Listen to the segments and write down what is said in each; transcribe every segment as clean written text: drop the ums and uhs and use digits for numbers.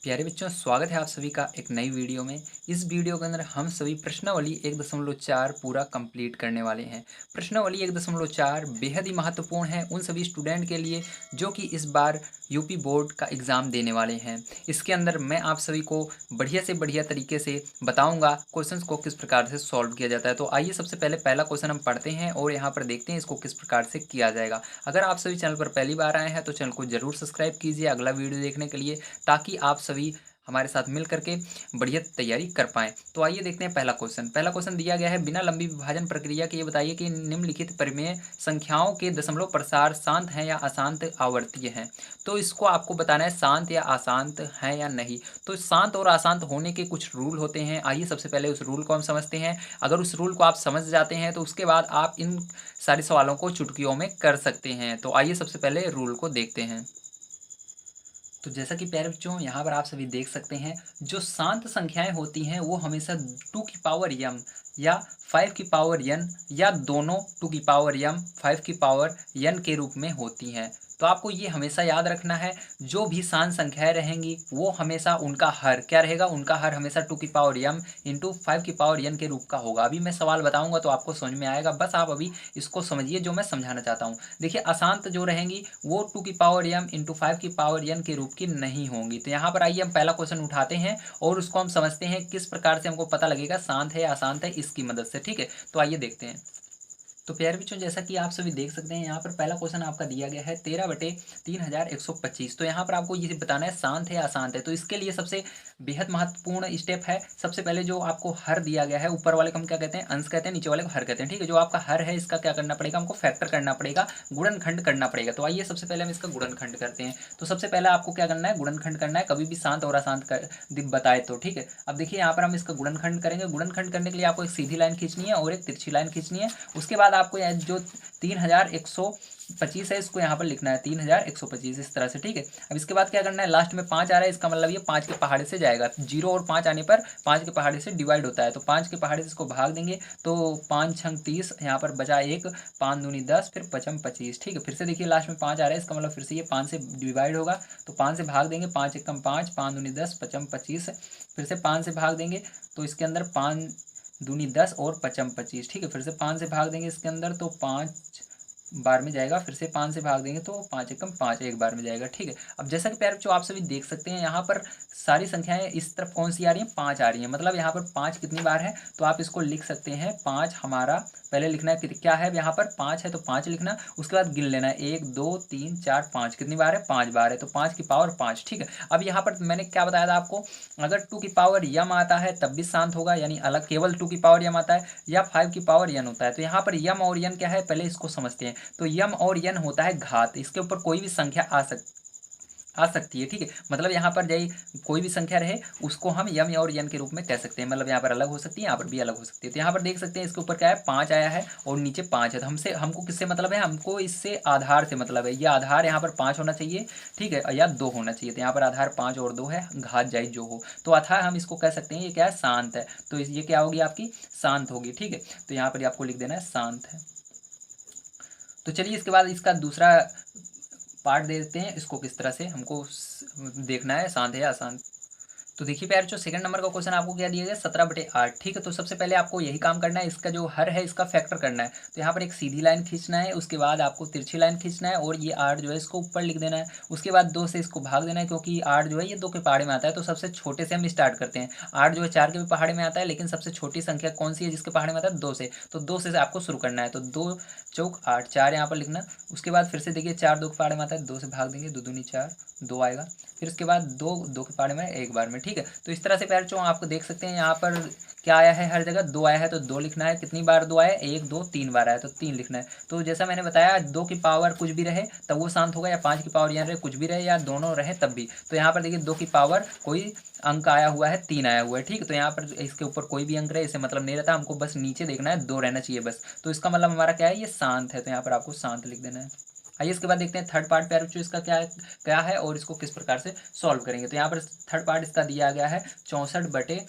प्यारे बच्चों, स्वागत है आप सभी का एक नई वीडियो में। इस वीडियो के अंदर हम सभी प्रश्नावली 1.4 पूरा कंप्लीट करने वाले हैं। प्रश्नावली 1.4 बेहद ही महत्वपूर्ण है उन सभी स्टूडेंट के लिए जो कि इस बार यूपी बोर्ड का एग्ज़ाम देने वाले हैं। इसके अंदर मैं आप सभी को बढ़िया से बढ़िया तरीके से बताऊंगा क्वेश्चंस को किस प्रकार से सॉल्व किया जाता है। तो आइए सबसे पहले पहला क्वेश्चन हम पढ़ते हैं और यहाँ पर देखते हैं इसको किस प्रकार से किया जाएगा। अगर आप सभी चैनल पर पहली बार आए हैं तो चैनल को जरूर सब्सक्राइब कीजिए अगला वीडियो देखने के लिए, ताकि आप सभी हमारे साथ मिल करके बढ़िया तैयारी कर पाएँ। तो आइए देखते हैं पहला क्वेश्चन। पहला क्वेश्चन दिया गया है, बिना लंबी विभाजन प्रक्रिया के ये बताइए कि निम्नलिखित परिमेय संख्याओं के दशमलव प्रसार शांत हैं या अशांत आवर्तीय हैं। तो इसको आपको बताना है शांत या अशांत हैं या नहीं। तो शांत और अशांत होने के कुछ रूल होते हैं। आइए सबसे पहले उस रूल को हम समझते हैं। अगर उस रूल को आप समझ जाते हैं तो उसके बाद आप इन सारे सवालों को चुटकियों में कर सकते हैं। तो आइए सबसे पहले रूल को देखते हैं। तो जैसा कि प्यारे बच्चों यहाँ पर आप सभी देख सकते हैं, जो शांत संख्याएं होती हैं वो हमेशा 2 की पावर m या 5 की पावर n या दोनों 2 की पावर m 5 की पावर n के रूप में होती हैं। तो आपको ये हमेशा याद रखना है, जो भी शांत संख्याएं रहेंगी वो हमेशा उनका हर क्या रहेगा, उनका हर हमेशा 2 की पावर m इंटू 5 की पावर n के रूप का होगा। अभी मैं सवाल बताऊंगा तो आपको समझ में आएगा, बस आप अभी इसको समझिए जो मैं समझाना चाहता हूँ। देखिए, अशांत जो रहेंगी वो 2 की पावर m इंटू 5 की पावर n के रूप की नहीं होंगी। तो यहाँ पर आइए हम पहला क्वेश्चन उठाते हैं और उसको हम समझते हैं किस प्रकार से हमको पता लगेगा शांत है या अशांत है, इसकी मदद से। ठीक है, तो आइए देखते हैं। तो प्यारे बच्चों, जैसा कि आप सभी देख सकते हैं यहाँ पर पहला क्वेश्चन आपका दिया गया है 13/3125। तो यहाँ पर आपको ये बताना है शांत है या अशांत है। तो इसके लिए सबसे बेहद महत्वपूर्ण स्टेप है, सबसे पहले जो आपको हर दिया गया है, ऊपर वाले को हम क्या कहते हैं, अंश कहते हैं, नीचे वाले को हर कहते हैं। ठीक है, जो आपका हर है इसका क्या करना पड़ेगा, हमको फैक्टर करना पड़ेगा, गुणनखंड करना पड़ेगा। तो आइए सबसे पहले हम इसका गुणनखंड करते हैं। तो सबसे पहले आपको क्या करना है, गुणनखंड करना है, कभी भी शांत और अशांत बताए तो। ठीक है, अब देखिए यहाँ पर हम इसका गुणनखंड करेंगे। गुणनखंड करने के लिए आपको एक सीधी लाइन खींचनी है और एक तिरछी लाइन खींचनी है। उसके बाद आपको जो 3125 है इसको यहाँ पर लिखना है 3125 इस तरह से। ठीक है, अब इसके बाद क्या करना है, लास्ट में 5 आ रहा है, इसका मतलब ये 5 के पहाड़े से जाएगा। 0 और 5 आने पर 5 के पहाड़े से डिवाइड होता है, तो 5 के पहाड़े से इसको भाग देंगे तो 5 छंग 30, यहाँ पर बचा 1, 5 दूनी 10, फिर 55 25। ठीक है, फिर से देखिए लास्ट में 5 आ रहा है, इसका मतलब फिर से ये 5 से डिवाइड होगा, तो 5 से भाग देंगे, 5 एकम 5, 5 दूनी 10, 55 25, फिर से 5 से भाग देंगे तो इसके अंदर 5 दूनी 10 और 55 25। ठीक है, फिर से 5 से भाग देंगे इसके अंदर तो 5 बार में जाएगा, फिर से 5 से भाग देंगे तो 5 एकम 5 एक बार में जाएगा। ठीक है, अब जैसा कि प्यारे बच्चों आप सभी देख सकते हैं यहाँ पर सारी संख्याएं इस तरफ कौन सी आ रही हैं, 5 आ रही हैं। मतलब यहाँ पर 5 कितनी बार है, तो आप इसको लिख सकते हैं 5 हमारा पहले लिखना है क्या है, यहाँ पर 5 है तो 5 लिखना, उसके बाद गिन लेना है 1 2 3 4 5, कितनी बार है, 5 बार है, तो 5 की पावर 5। ठीक है, अब यहाँ पर मैंने क्या बताया था आपको, अगर 2 की पावर यम आता है तब भी शांत होगा, यानी अलग केवल 2 की पावर यम आता है, या 5 की पावर यन होता है। तो यहाँ पर यम और यन क्या है, पहले इसको समझते हैं। तो यम और यन होता है घात, इसके ऊपर कोई भी संख्या आ सकती है। ठीक है, मतलब यहाँ पर जाइए कोई भी संख्या रहे उसको हम यम और यन के रूप में कह सकते हैं, मतलब यहाँ पर अलग हो सकती है, यहाँ पर भी अलग हो सकती है। तो यहाँ पर देख सकते हैं इसके ऊपर क्या है, 5 आया है और नीचे 5 है, तो हमको किससे मतलब है, हमको इससे आधार से मतलब है। ये आधार यहाँ पर 5 होना चाहिए, ठीक है, या 2 होना चाहिए। तो यहाँ पर आधार 5 और 2 है, घात जाए जो हो, तो अतः हम इसको कह सकते हैं ये क्या है, शांत है। तो ये क्या होगी, आपकी शांत होगी। ठीक है, तो यहाँ पर आपको लिख देना है शांत है। तो चलिए इसके बाद इसका दूसरा पार्ट दे देते हैं, इसको किस तरह से हमको देखना है, शांत है या अशांत। तो देखिए प्यार, जो सेकंड नंबर का क्वेश्चन आपको क्या दिया गया, 17/8। ठीक है, तो सबसे पहले आपको यही काम करना है, इसका जो हर है इसका फैक्टर करना है। तो यहाँ पर एक सीधी लाइन खींचना है, उसके बाद आपको तिरछी लाइन खींचना है और ये 8 जो है इसको ऊपर लिख देना है। उसके बाद 2 से इसको भाग देना है, क्योंकि 8 जो है ये 2 के पहाड़े में आता है। तो सबसे छोटे से हम स्टार्ट करते हैं। 8 जो है 4 के भी पहाड़े में आता है, लेकिन सबसे छोटी संख्या कौन सी है जिसके पहाड़े में आता है, 2 से। तो 2 से आपको शुरू करना है, तो 2 चौक 8, 4 यहाँ पर लिखना। उसके बाद फिर से देखिए 4 2 के पहाड़े में आता है, 2 से भाग देंगे, 2 दूनी 4, 2 आएगा। फिर उसके बाद 2 2 के पहाड़े में एक बार में। ठीक है, तो इस तरह से प्यारे बच्चों आपको देख सकते हैं यहाँ पर क्या आया है, हर जगह 2 आया है तो 2 लिखना है। कितनी बार 2 आया, 1 2 3 बार आया तो 3 लिखना है। तो जैसा मैंने बताया, 2 की पावर कुछ भी रहे तब वो शांत होगा, या 5 की पावर यहाँ रहे कुछ भी रहे, या दोनों रहे तब भी। तो यहाँ पर देखिए 2 की पावर कोई अंक आया हुआ है, 3 आया हुआ है। ठीक है, तो यहाँ पर इसके ऊपर कोई भी अंक रहे इससे मतलब नहीं रहता, हमको बस नीचे देखना है 2 रहना चाहिए बस। तो इसका मतलब हमारा क्या है, ये शांत है, तो यहाँ पर आपको शांत लिख देना है। आइए इसके बाद देखते हैं थर्ड पार्ट प्यारे बच्चों इसका क्या है और इसको किस प्रकार से सॉल्व करेंगे। तो यहाँ पर थर्ड पार्ट इसका दिया गया है 64/46।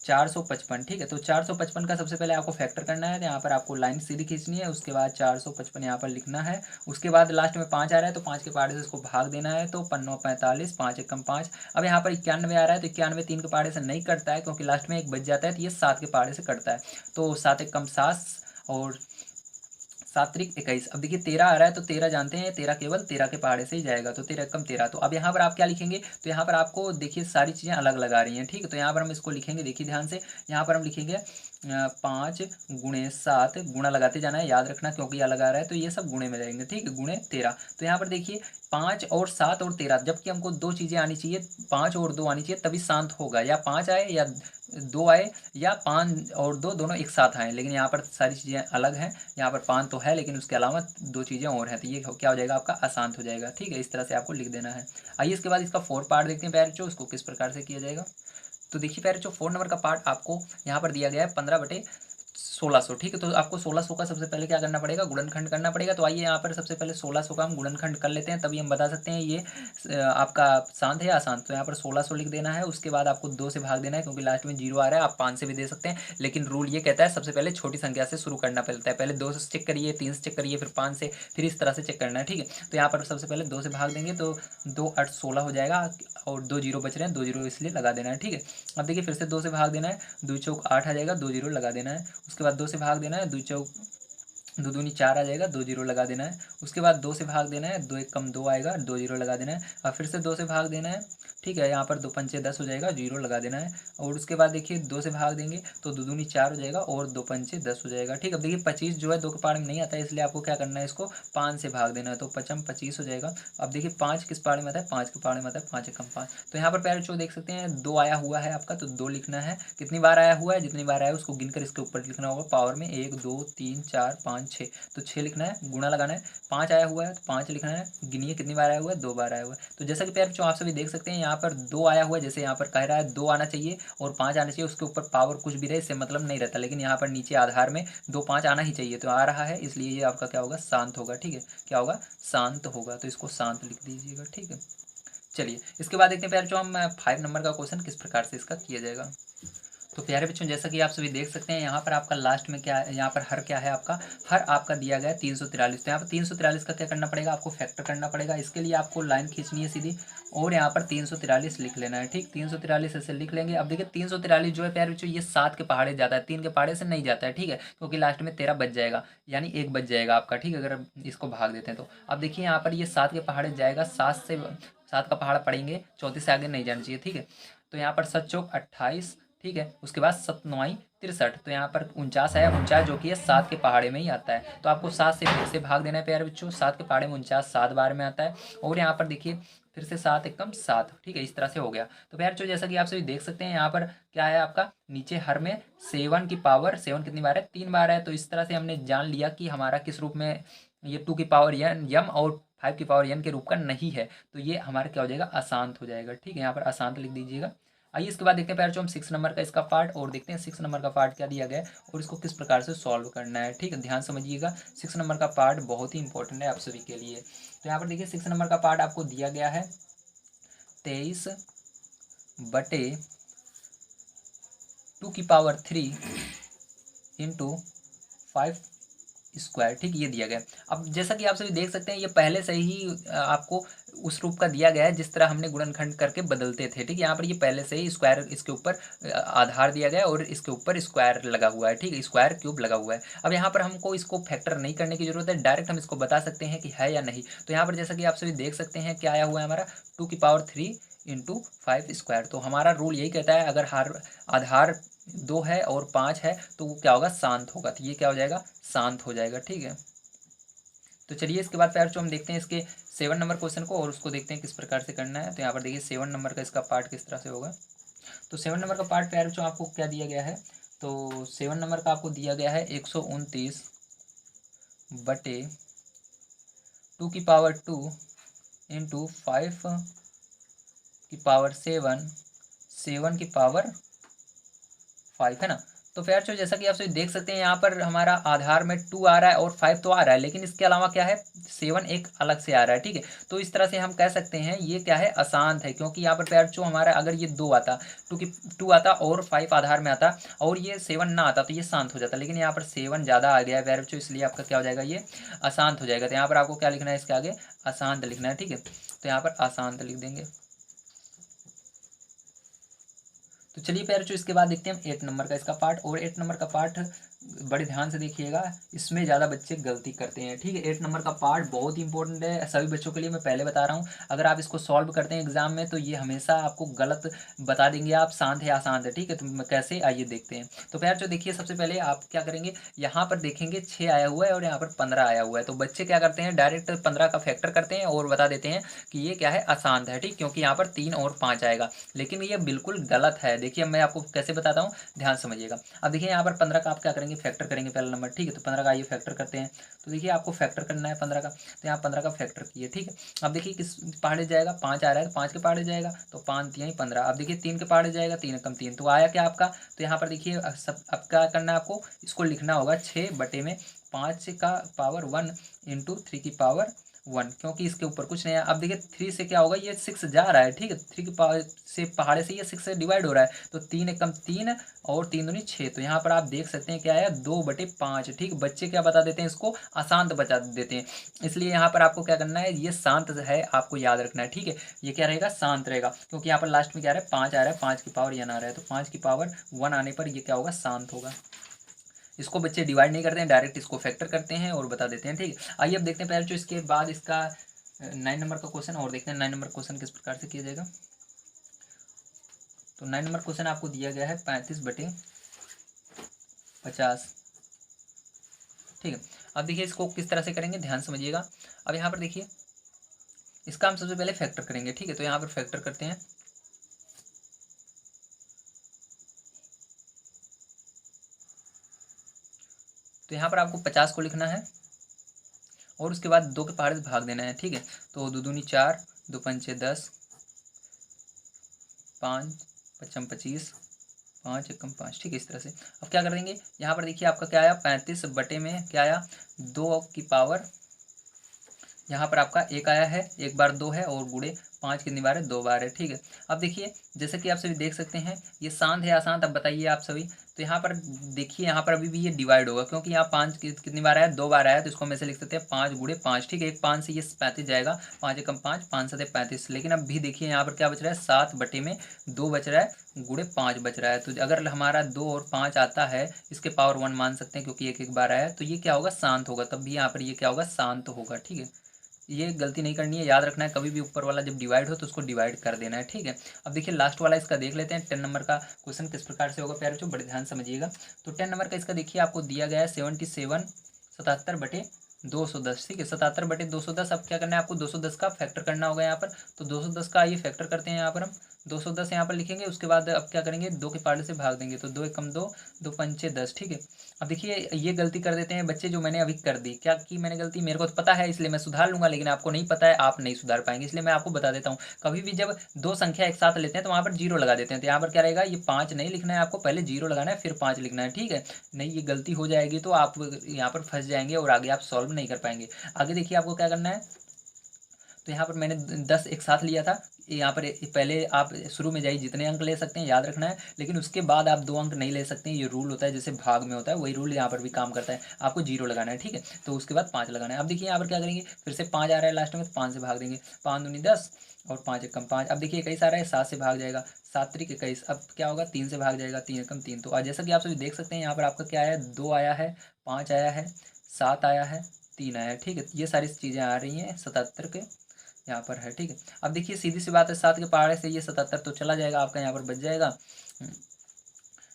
455, ठीक है। तो 455 का सबसे पहले आपको फैक्टर करना है, तो यहाँ पर आपको लाइन सीधी खींचनी है, उसके बाद 455 यहाँ पर लिखना है। उसके बाद लास्ट में 5 आ रहा है तो 5 के पहाड़े से इसको भाग देना है, तो 5 9 45, 5 1 5। अब यहाँ पर 91 आ रहा है तो 91 3 के पहाड़े से नहीं कटता है, क्योंकि लास्ट में एक बच जाता है, तो ये 7 के पहाड़े से कटता है। तो 7 1 7 और 7 3 21। अब देखिए 13 आ रहा है तो 13 जानते हैं, 13 केवल 13 के पहाड़े से ही जाएगा, तो 13 कम 13। तो अब यहाँ पर आप क्या लिखेंगे, तो यहाँ पर आपको देखिए सारी चीज़ें अलग अलग आ रही हैं, ठीक है। तो यहाँ पर हम इसको लिखेंगे, देखिए ध्यान से, यहाँ पर हम लिखेंगे 5 गुणे 7, गुणा लगाते जाना है, याद रखना, क्योंकि अलग आ रहा है तो ये सब गुणे में जाएंगे, ठीक है, गुणे 13। तो यहाँ पर देखिए 5 और 7 और 13, जबकि हमको दो चीज़ें आनी चाहिए, 5 और 2 आनी चाहिए, तभी शांत होगा, या 5 आए या 2 आए, या 5 और 2 दोनों एक साथ आए। लेकिन यहाँ पर सारी चीज़ें अलग हैं, यहाँ पर 5 तो है लेकिन उसके अलावा 2 चीज़ें और हैं, तो ये क्या हो जाएगा आपका अशांत हो जाएगा, ठीक है। इस तरह से आपको लिख देना है। आइए इसके बाद इसका 4 पार्ट देखते हैं प्यारे बच्चों, उसको किस प्रकार से किया जाएगा। तो देखिए प्यारे बच्चों 4 नंबर का पार्ट आपको यहाँ पर दिया गया है 15/1600, ठीक है। तो आपको 1600 का सबसे पहले क्या करना पड़ेगा, गुणनखंड करना पड़ेगा। तो आइए यहाँ पर सबसे पहले 1600 का हम गुणनखंड कर लेते हैं, तभी हम बता सकते हैं ये आपका शांत है या अशांत। तो यहाँ पर 1600 लिख देना है, उसके बाद आपको 2 से भाग देना है, क्योंकि लास्ट में 0 आ रहा है। आप 5 से भी दे सकते हैं, लेकिन रूल ये कहता है सबसे पहले छोटी संख्या से शुरू करना पड़ता है। पहले 2 से चेक करिए, 3 से चेक करिए, फिर 5 से, फिर इस तरह से चेक करना है, ठीक है। तो यहाँ पर सबसे पहले 2 से भाग देंगे तो 2 8 16 हो जाएगा, और 2 जीरो बच रहे हैं, 2 जीरो इसलिए लगा देना है, ठीक है। अब देखिए फिर से 2 से भाग देना है, 2 चौक 8 आ जाएगा, 2 जीरो लगा देना है। उसके बाद 2 से भाग देना है, 2 चौक 2 दूनी 4 आ जाएगा, 2 जीरो लगा देना है। उसके बाद 2 से भाग देना है, 2 1 कम 2 आएगा, 2 जीरो लगा देना है। और फिर से 2 से भाग देना है, ठीक है। यहाँ पर 2 पंचे 10 हो जाएगा, जीरो लगा देना है। और उसके बाद देखिए 2 से भाग देंगे तो 2 दूनी 4 हो जाएगा, और 2 पंचे 10 हो जाएगा, ठीक है। अब देखिए 25 जो है 2 के पहाड़े में नहीं आता है, इसलिए आपको क्या करना है, इसको 5 से भाग देना है, तो 5 25 हो जाएगा। अब देखिए 5 किस पहाड़े में आता है, 5 के पहाड़े में आता है, 5 1 5। तो यहाँ पर प्यारे बच्चों देख सकते हैं 2 आया हुआ है आपका, तो 2 लिखना है। कितनी बार आया हुआ है, जितनी बार आया है उसको गिनकर इसके ऊपर लिखना होगा पावर में, 1 2 3 4 5 6, तो 6 लिखना है, गुणा लगाना है। 5 आया हुआ है तो 5 लिखना है, गिनिए कितनी बार आया हुआ है, 2 बार आया हुआ है। तो जैसा कि प्यारे बच्चों आप सभी देख सकते हैं यहाँ पर 2 आया हुआ है, जैसे यहाँ पर कह रहा है 2 आना चाहिए और 5 आना चाहिए, उसके ऊपर पावर कुछ भी रहे इससे मतलब नहीं रहता, लेकिन यहाँ पर नीचे आधार में 2 5 आना ही चाहिए, तो आ रहा है, इसलिए ये आपका क्या होगा, शांत होगा, ठीक है। क्या होगा, शांत होगा, तो इसको शांत लिख दीजिएगा, ठीक है। चलिए इसके बाद देखते हैं प्यारे बच्चों हम 5 नंबर का क्वेश्चन किस प्रकार से इसका किया जाएगा। तो प्यारे बच्चों जैसा कि आप सभी देख सकते हैं यहाँ पर आपका लास्ट में क्या है, यहाँ पर हर क्या है आपका, हर आपका दिया गया है 343। तो यहाँ पर 343 का क्या करना पड़ेगा, आपको फैक्टर करना पड़ेगा। इसके लिए आपको लाइन खींचनी है सीधी, और यहाँ पर 343 लिख लेना है, ठीक। 343 ऐसे लिख लेंगे। अब देखिए 343 जो है प्यारे बच्चों ये 7 के पहाड़े जाता है, 3 के पहाड़े से नहीं जाता है, ठीक है, क्योंकि लास्ट में 13 बच जाएगा, यानी 1 बच जाएगा आपका, ठीक है, अगर इसको भाग देते हैं तो। अब देखिए यहाँ पर ये 7 के पहाड़े जाएगा, 7 का पहाड़ पड़ेंगे, 34 से आगे नहीं जाना चाहिए, ठीक है। तो यहाँ पर 7 चौक 28, ठीक है। उसके बाद 7 9 63, तो यहाँ पर 49 है, 49 जो कि है 7 के पहाड़े में ही आता है, तो आपको 7 से फिर से भाग देना है प्यारे बच्चों। 7 के पहाड़े में 49 7 बार में आता है, और यहाँ पर देखिए फिर से 7 एकम 7, ठीक है, इस तरह से हो गया। तो प्यारे बच्चों जैसा कि आप सभी देख सकते हैं यहाँ पर क्या है आपका, नीचे हर में 7 की पावर 7 कितनी बार है, 3 बार है। तो इस तरह से हमने जान लिया कि हमारा किस रूप में, ये 2 की पावर यम और 5 की पावर एन के रूप का नहीं है, तो ये हमारा क्या हो जाएगा, अशांत हो जाएगा, ठीक है। यहाँ पर अशांत लिख दीजिएगा। आइए इसके बाद देखते हैं प्यारे बच्चों हम 6 नंबर का इसका पार्ट, और देखते हैं 6 नंबर का पार्ट क्या दिया गया है और इसको किस प्रकार से सॉल्व करना है, ठीक है। ध्यान समझिएगा, 6 नंबर का पार्ट बहुत ही इंपॉर्टेंट है आप सभी के लिए। तो यहाँ पर देखिए 6 नंबर का पार्ट आपको दिया गया है 23/2 इंटू 5 स्क्वायर, ठीक, ये दिया गया। अब जैसा कि आप सभी देख सकते हैं ये पहले से ही आपको उस रूप का दिया गया है जिस तरह हमने गुणनखंड करके बदलते थे, ठीक है। यहाँ पर ये पहले से ही स्क्वायर इसके ऊपर आधार दिया गया है, और इसके ऊपर स्क्वायर लगा हुआ है, ठीक है, स्क्वायर क्यूब लगा हुआ है। अब यहाँ पर हमको इसको फैक्टर नहीं करने की जरूरत है, डायरेक्ट हम इसको बता सकते हैं कि है या नहीं। तो यहाँ पर जैसा कि आप सभी देख सकते हैं क्या आया हुआ है हमारा, 2 की पावर 3 इंटू 5 स्क्वायर। तो हमारा रूल यही कहता है अगर हर आधार 2 है और 5 है तो वो क्या होगा, शांत होगा, तो ये क्या हो जाएगा, शांत हो जाएगा, ठीक है। तो चलिए इसके बाद प्यारे बच्चों हम देखते हैं इसके 7 नंबर क्वेश्चन को, और उसको देखते हैं किस प्रकार से करना है। तो यहाँ पर देखिए 7 नंबर का इसका पार्ट किस तरह से होगा। तो 7 नंबर का पार्ट प्यारे बच्चों आपको क्या दिया गया है, तो 7 नंबर का आपको दिया गया है 129/2 इंटू 5 की पावर 7 की पावर 5 है ना। तो फिर जो जैसा कि आप सभी देख सकते हैं यहाँ पर हमारा आधार में 2 आ रहा है और 5 तो आ रहा है, लेकिन इसके अलावा क्या है 7 एक अलग से आ रहा है, ठीक है। तो इस तरह से हम कह सकते हैं ये क्या है, अशांत है, क्योंकि यहाँ पर प्यार जो हमारा अगर ये 2 आता, 2 आता और 5 आधार में आता और ये 7 ना आता तो ये शांत हो जाता, लेकिन यहाँ पर 7 ज़्यादा आ गया है प्यार बच्चों, इसलिए आपका क्या हो जाएगा, ये अशांत हो जाएगा। तो यहाँ पर आपको क्या लिखना है, इसके आगे अशांत लिखना है, ठीक है। तो यहाँ पर अशांत लिख देंगे। तो चलिए प्यारे जो इसके बाद देखते हैं हम 8 नंबर का इसका पार्ट। और 8 नंबर का पार्ट बड़े ध्यान से देखिएगा, इसमें ज़्यादा बच्चे गलती करते हैं, ठीक है। 8 नंबर का पार्ट बहुत ही इंपॉर्टेंट है सभी बच्चों के लिए, मैं पहले बता रहा हूँ। अगर आप इसको सॉल्व करते हैं एग्जाम में तो ये हमेशा आपको गलत बता देंगे, आप शांत है अशांत है, ठीक है। तो कैसे, आइए देखते हैं। तो प्यार जो देखिए सबसे पहले आप क्या करेंगे, यहाँ पर देखेंगे 6 आया हुआ है और यहाँ पर 15 आया हुआ है, तो बच्चे क्या करते हैं डायरेक्ट 15 का फैक्टर करते हैं और बता देते हैं कि ये क्या है, अशांत है, ठीक, क्योंकि यहाँ पर 3 और 5 आएगा, लेकिन ये बिल्कुल गलत है। देखिए मैं आपको कैसे बताता हूँ, ध्यान समझिएगा। अब देखिए यहाँ पर 15 का आप क्या करेंगे, फैक्टर करेंगे पहला नंबर, ठीक है। तो 15 का आइए फैक्टर करते हैं। तो देखिए आपको फैक्टर करना है 15 का, तो यहाँ 15 का फैक्टर किए, ठीक है। अब देखिए किस पहाड़े जाएगा, 5 आ रहा है तो 5 के पहाड़े जाएगा, तो 5 3 15। अब देखिए 3 के पहाड़े जाएगा, 3 कम 3, तो आया क्या आपका। तो यहाँ पर देखिए सब अब क्या करना है आपको, इसको लिखना होगा 6 बटे में 5 का पावर 1 इंटू 3 की पावर 1, क्योंकि इसके ऊपर कुछ नहीं है। अब देखिए 3 से क्या होगा, ये 6 जा रहा है, ठीक है। 3 के पावर से पहाड़े से ये 6 से डिवाइड हो रहा है, तो 3 एकम 3 और 3 दूनी 6। तो यहाँ पर आप देख सकते हैं क्या है, 2/5, ठीक। बच्चे क्या बता देते हैं, इसको अशांत बता देते हैं, इसलिए यहाँ पर आपको क्या करना है, ये शांत है, आपको याद रखना है, ठीक है। ये क्या रहेगा, शांत रहेगा, क्योंकि यहाँ पर लास्ट में क्या है 5 आ रहा है, 5 की पावर n आ रहा है, तो 5 की पावर 1 आने पर ये क्या होगा, शांत होगा। इसको बच्चे डिवाइड नहीं करते हैं, डायरेक्ट इसको फैक्टर करते हैं और बता देते हैं, ठीक है। आइए अब देखते हैं पहले जो इसके बाद इसका 9 नंबर का क्वेश्चन और देखते हैं 9 नंबर क्वेश्चन किस प्रकार से किया जाएगा। तो 9 नंबर क्वेश्चन आपको दिया गया है 35/50, ठीक है। अब देखिए इसको किस तरह से करेंगे, ध्यान समझिएगा। अब यहाँ पर देखिए इसका हम सबसे पहले फैक्टर करेंगे, ठीक है। तो यहाँ पर फैक्टर करते हैं, तो यहाँ पर आपको 50 को लिखना है और उसके बाद 2 के पहाड़े से भाग देना है, ठीक है। तो 2 दूनी 4, 2 पंचे 10, 5 पचम 25, 5 एकम 5, ठीक है, इस तरह से। अब क्या कर देंगे, यहाँ पर देखिए आपका क्या आया, 35 बटे में क्या आया, 2 की पावर, यहाँ पर आपका 1 आया है, 1 बार 2 है और गुणे 5 कितनी बार है, 2 बार है, ठीक है। अब देखिए जैसे कि आप सभी देख सकते हैं ये शांत है अशांत, अब बताइए आप सभी। तो यहाँ पर देखिए यहाँ पर अभी भी ये डिवाइड होगा, क्योंकि यहाँ 5 कितनी बार आया, 2 बार आया, तो इसको हम ऐसे लिख सकते हैं 5 गुणे 5, ठीक है। एक 5 से ये 35 जाएगा, 5 एकम 5, 5 7 35, लेकिन अब भी देखिए यहाँ पर क्या बच रहा है, 7 बटे में 2 बच रहा है गुणे 5 बच रहा है। तो अगर हमारा 2 और 5 आता है, इसके पावर 1 मान सकते हैं क्योंकि एक बार आया है, तो ये क्या होगा, शांत होगा, तब भी यहाँ पर ये क्या होगा, शांत होगा, ठीक है। ये गलती नहीं करनी है, याद रखना है, कभी भी ऊपर वाला जब डिवाइड हो तो उसको डिवाइड कर देना है, ठीक है। अब देखिए लास्ट वाला इसका देख लेते हैं, 10 नंबर का क्वेश्चन किस प्रकार से होगा प्यारे बच्चों, बड़े ध्यान समझिएगा। तो 10 नंबर का इसका देखिए आपको दिया गया है 77/210, ठीक है। 77/210, अब क्या करना है आपको, 210 का फैक्टर करना होगा यहाँ पर। तो 210 का ये फैक्टर करते हैं, यहाँ पर हम 210 यहाँ पर लिखेंगे, उसके बाद अब क्या करेंगे, 2 के पार्ट से भाग देंगे, तो 2 एकम 2, 2 पंचे 10, ठीक है। अब देखिए ये गलती कर देते हैं बच्चे, जो मैंने अभी कर दी, क्या की मैंने गलती, मेरे को तो पता है इसलिए मैं सुधार लूंगा, लेकिन आपको नहीं पता है, आप नहीं सुधार पाएंगे, इसलिए मैं आपको बता देता हूँ। कभी भी जब 2 संख्या एक साथ लेते हैं तो वहाँ पर 0 लगा देते हैं, तो यहाँ पर क्या रहेगा, ये 5 नहीं लिखना है आपको, पहले 0 लगाना है फिर 5 लिखना है, ठीक है। नहीं ये गलती हो जाएगी तो आप यहाँ पर फंस जाएंगे और आगे आप सॉल्व नहीं कर पाएंगे। आगे देखिए आपको क्या करना है, तो यहाँ पर मैंने 10 एक साथ लिया था, यहाँ पर पहले आप शुरू में जाइए, जितने अंक ले सकते हैं याद रखना है, लेकिन उसके बाद आप 2 अंक नहीं ले सकते हैं, ये रूल होता है, जैसे भाग में होता है वही रूल यहाँ पर भी काम करता है, आपको 0 लगाना है, ठीक है। तो उसके बाद 5 लगाना है। अब देखिए यहाँ पर क्या करेंगे, फिर से 5 आ रहा है लास्ट में, तो 5 से भाग देंगे, 5 दूनी 10 और 5 एकम 5। अब देखिए 21 आ रहा है, 7 से भाग जाएगा, 7 त्रिक 21, अब क्या होगा, 3 से भाग जाएगा, 3 एकम 3। तो जैसा कि आप सभी देख सकते हैं यहाँ पर आपका क्या आया है, 2 आया है, 5 आया है, 7 आया है, 3 आया है, ठीक है। ये सारी चीज़ें आ रही हैं 77 के यहाँ पर है, ठीक है। अब देखिए सीधी सी बात है, 7 के पहाड़े से ये 77 तो चला जाएगा, आपका यहाँ पर बच जाएगा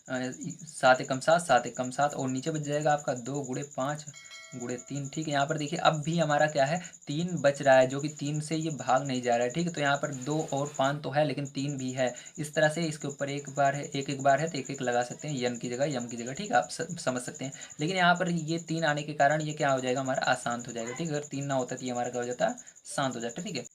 7 एकम 7, 7 एकम 7 और नीचे बच जाएगा आपका 2 गुणे 5 गुणे 3, ठीक है। यहाँ पर देखिए अब भी हमारा क्या है, 3 बच रहा है, जो कि 3 से ये भाग नहीं जा रहा है, ठीक है। तो यहाँ पर 2 और 5 तो है, लेकिन 3 भी है, इस तरह से इसके ऊपर एक बार है, एक बार है तो एक लगा सकते हैं, यम की जगह, ठीक है, आप समझ सकते हैं। लेकिन यहाँ पर ये 3 आने के कारण ये क्या हो जाएगा, हमारा अशांत हो जाएगा, ठीक है। अगर 3 ना होता तो ये हमारा क्या हो जाता, शांत हो जाता, ठीक है।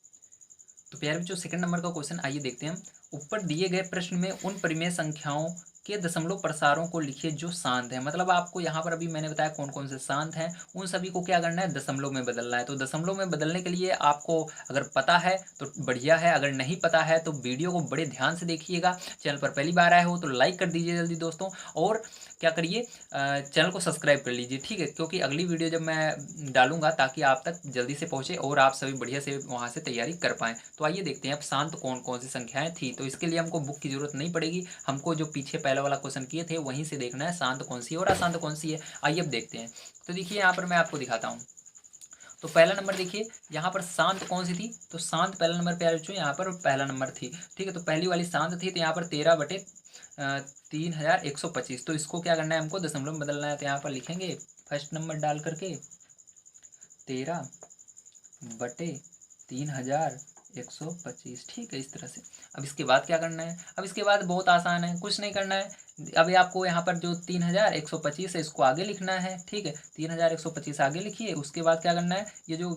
तो प्यारे बच्चों सेकंड नंबर का क्वेश्चन आइए देखते हैं हम। ऊपर दिए गए प्रश्न में उन परिमेय संख्याओं के दशमलव प्रसारों को लिखिए जो शांत है। मतलब आपको यहाँ पर अभी मैंने बताया कौन कौन से शांत हैं, उन सभी को क्या करना है, दशमलव में बदलना है। तो दशमलव में बदलने के लिए आपको अगर पता है तो बढ़िया है, अगर नहीं पता है तो वीडियो को बड़े ध्यान से देखिएगा। चैनल पर पहली बार आए हो तो लाइक कर दीजिए जल्दी दोस्तों, और क्या करिए, चैनल को सब्सक्राइब कर लीजिए, ठीक है, क्योंकि अगली वीडियो जब मैं डालूंगा ताकि आप तक जल्दी से पहुंचे और आप सभी बढ़िया से वहां से तैयारी कर पाएँ। तो आइए देखते हैं अब शांत कौन कौन सी संख्याएं थी। तो इसके लिए हमको बुक की जरूरत नहीं पड़ेगी, हमको जो पीछे पहले वाला क्वेश्चन किए थे वहीं से देखना है शांत कौन सी है और अशांत कौन सी है। आइए अब देखते हैं। तो देखिए यहाँ पर मैं आपको दिखाता हूँ। तो पहला नंबर देखिए यहाँ पर शांत कौन सी थी, तो शांत पहला नंबर प्यारे बच्चों यहाँ पर पहला नंबर थी, ठीक है। तो पहली वाली शांत थी, तो यहाँ पर 13/3125। तो इसको क्या करना है, हमको दशमलव में बदलना है। तो यहाँ पर लिखेंगे फर्स्ट नंबर डाल करके 13/3125, ठीक है, इस तरह से। अब इसके बाद क्या करना है, अब इसके बाद बहुत आसान है, कुछ नहीं करना है। अभी आपको यहाँ पर जो 3125 है इसको आगे लिखना है, ठीक है, 3125 आगे लिखिए। उसके बाद क्या करना है, ये जो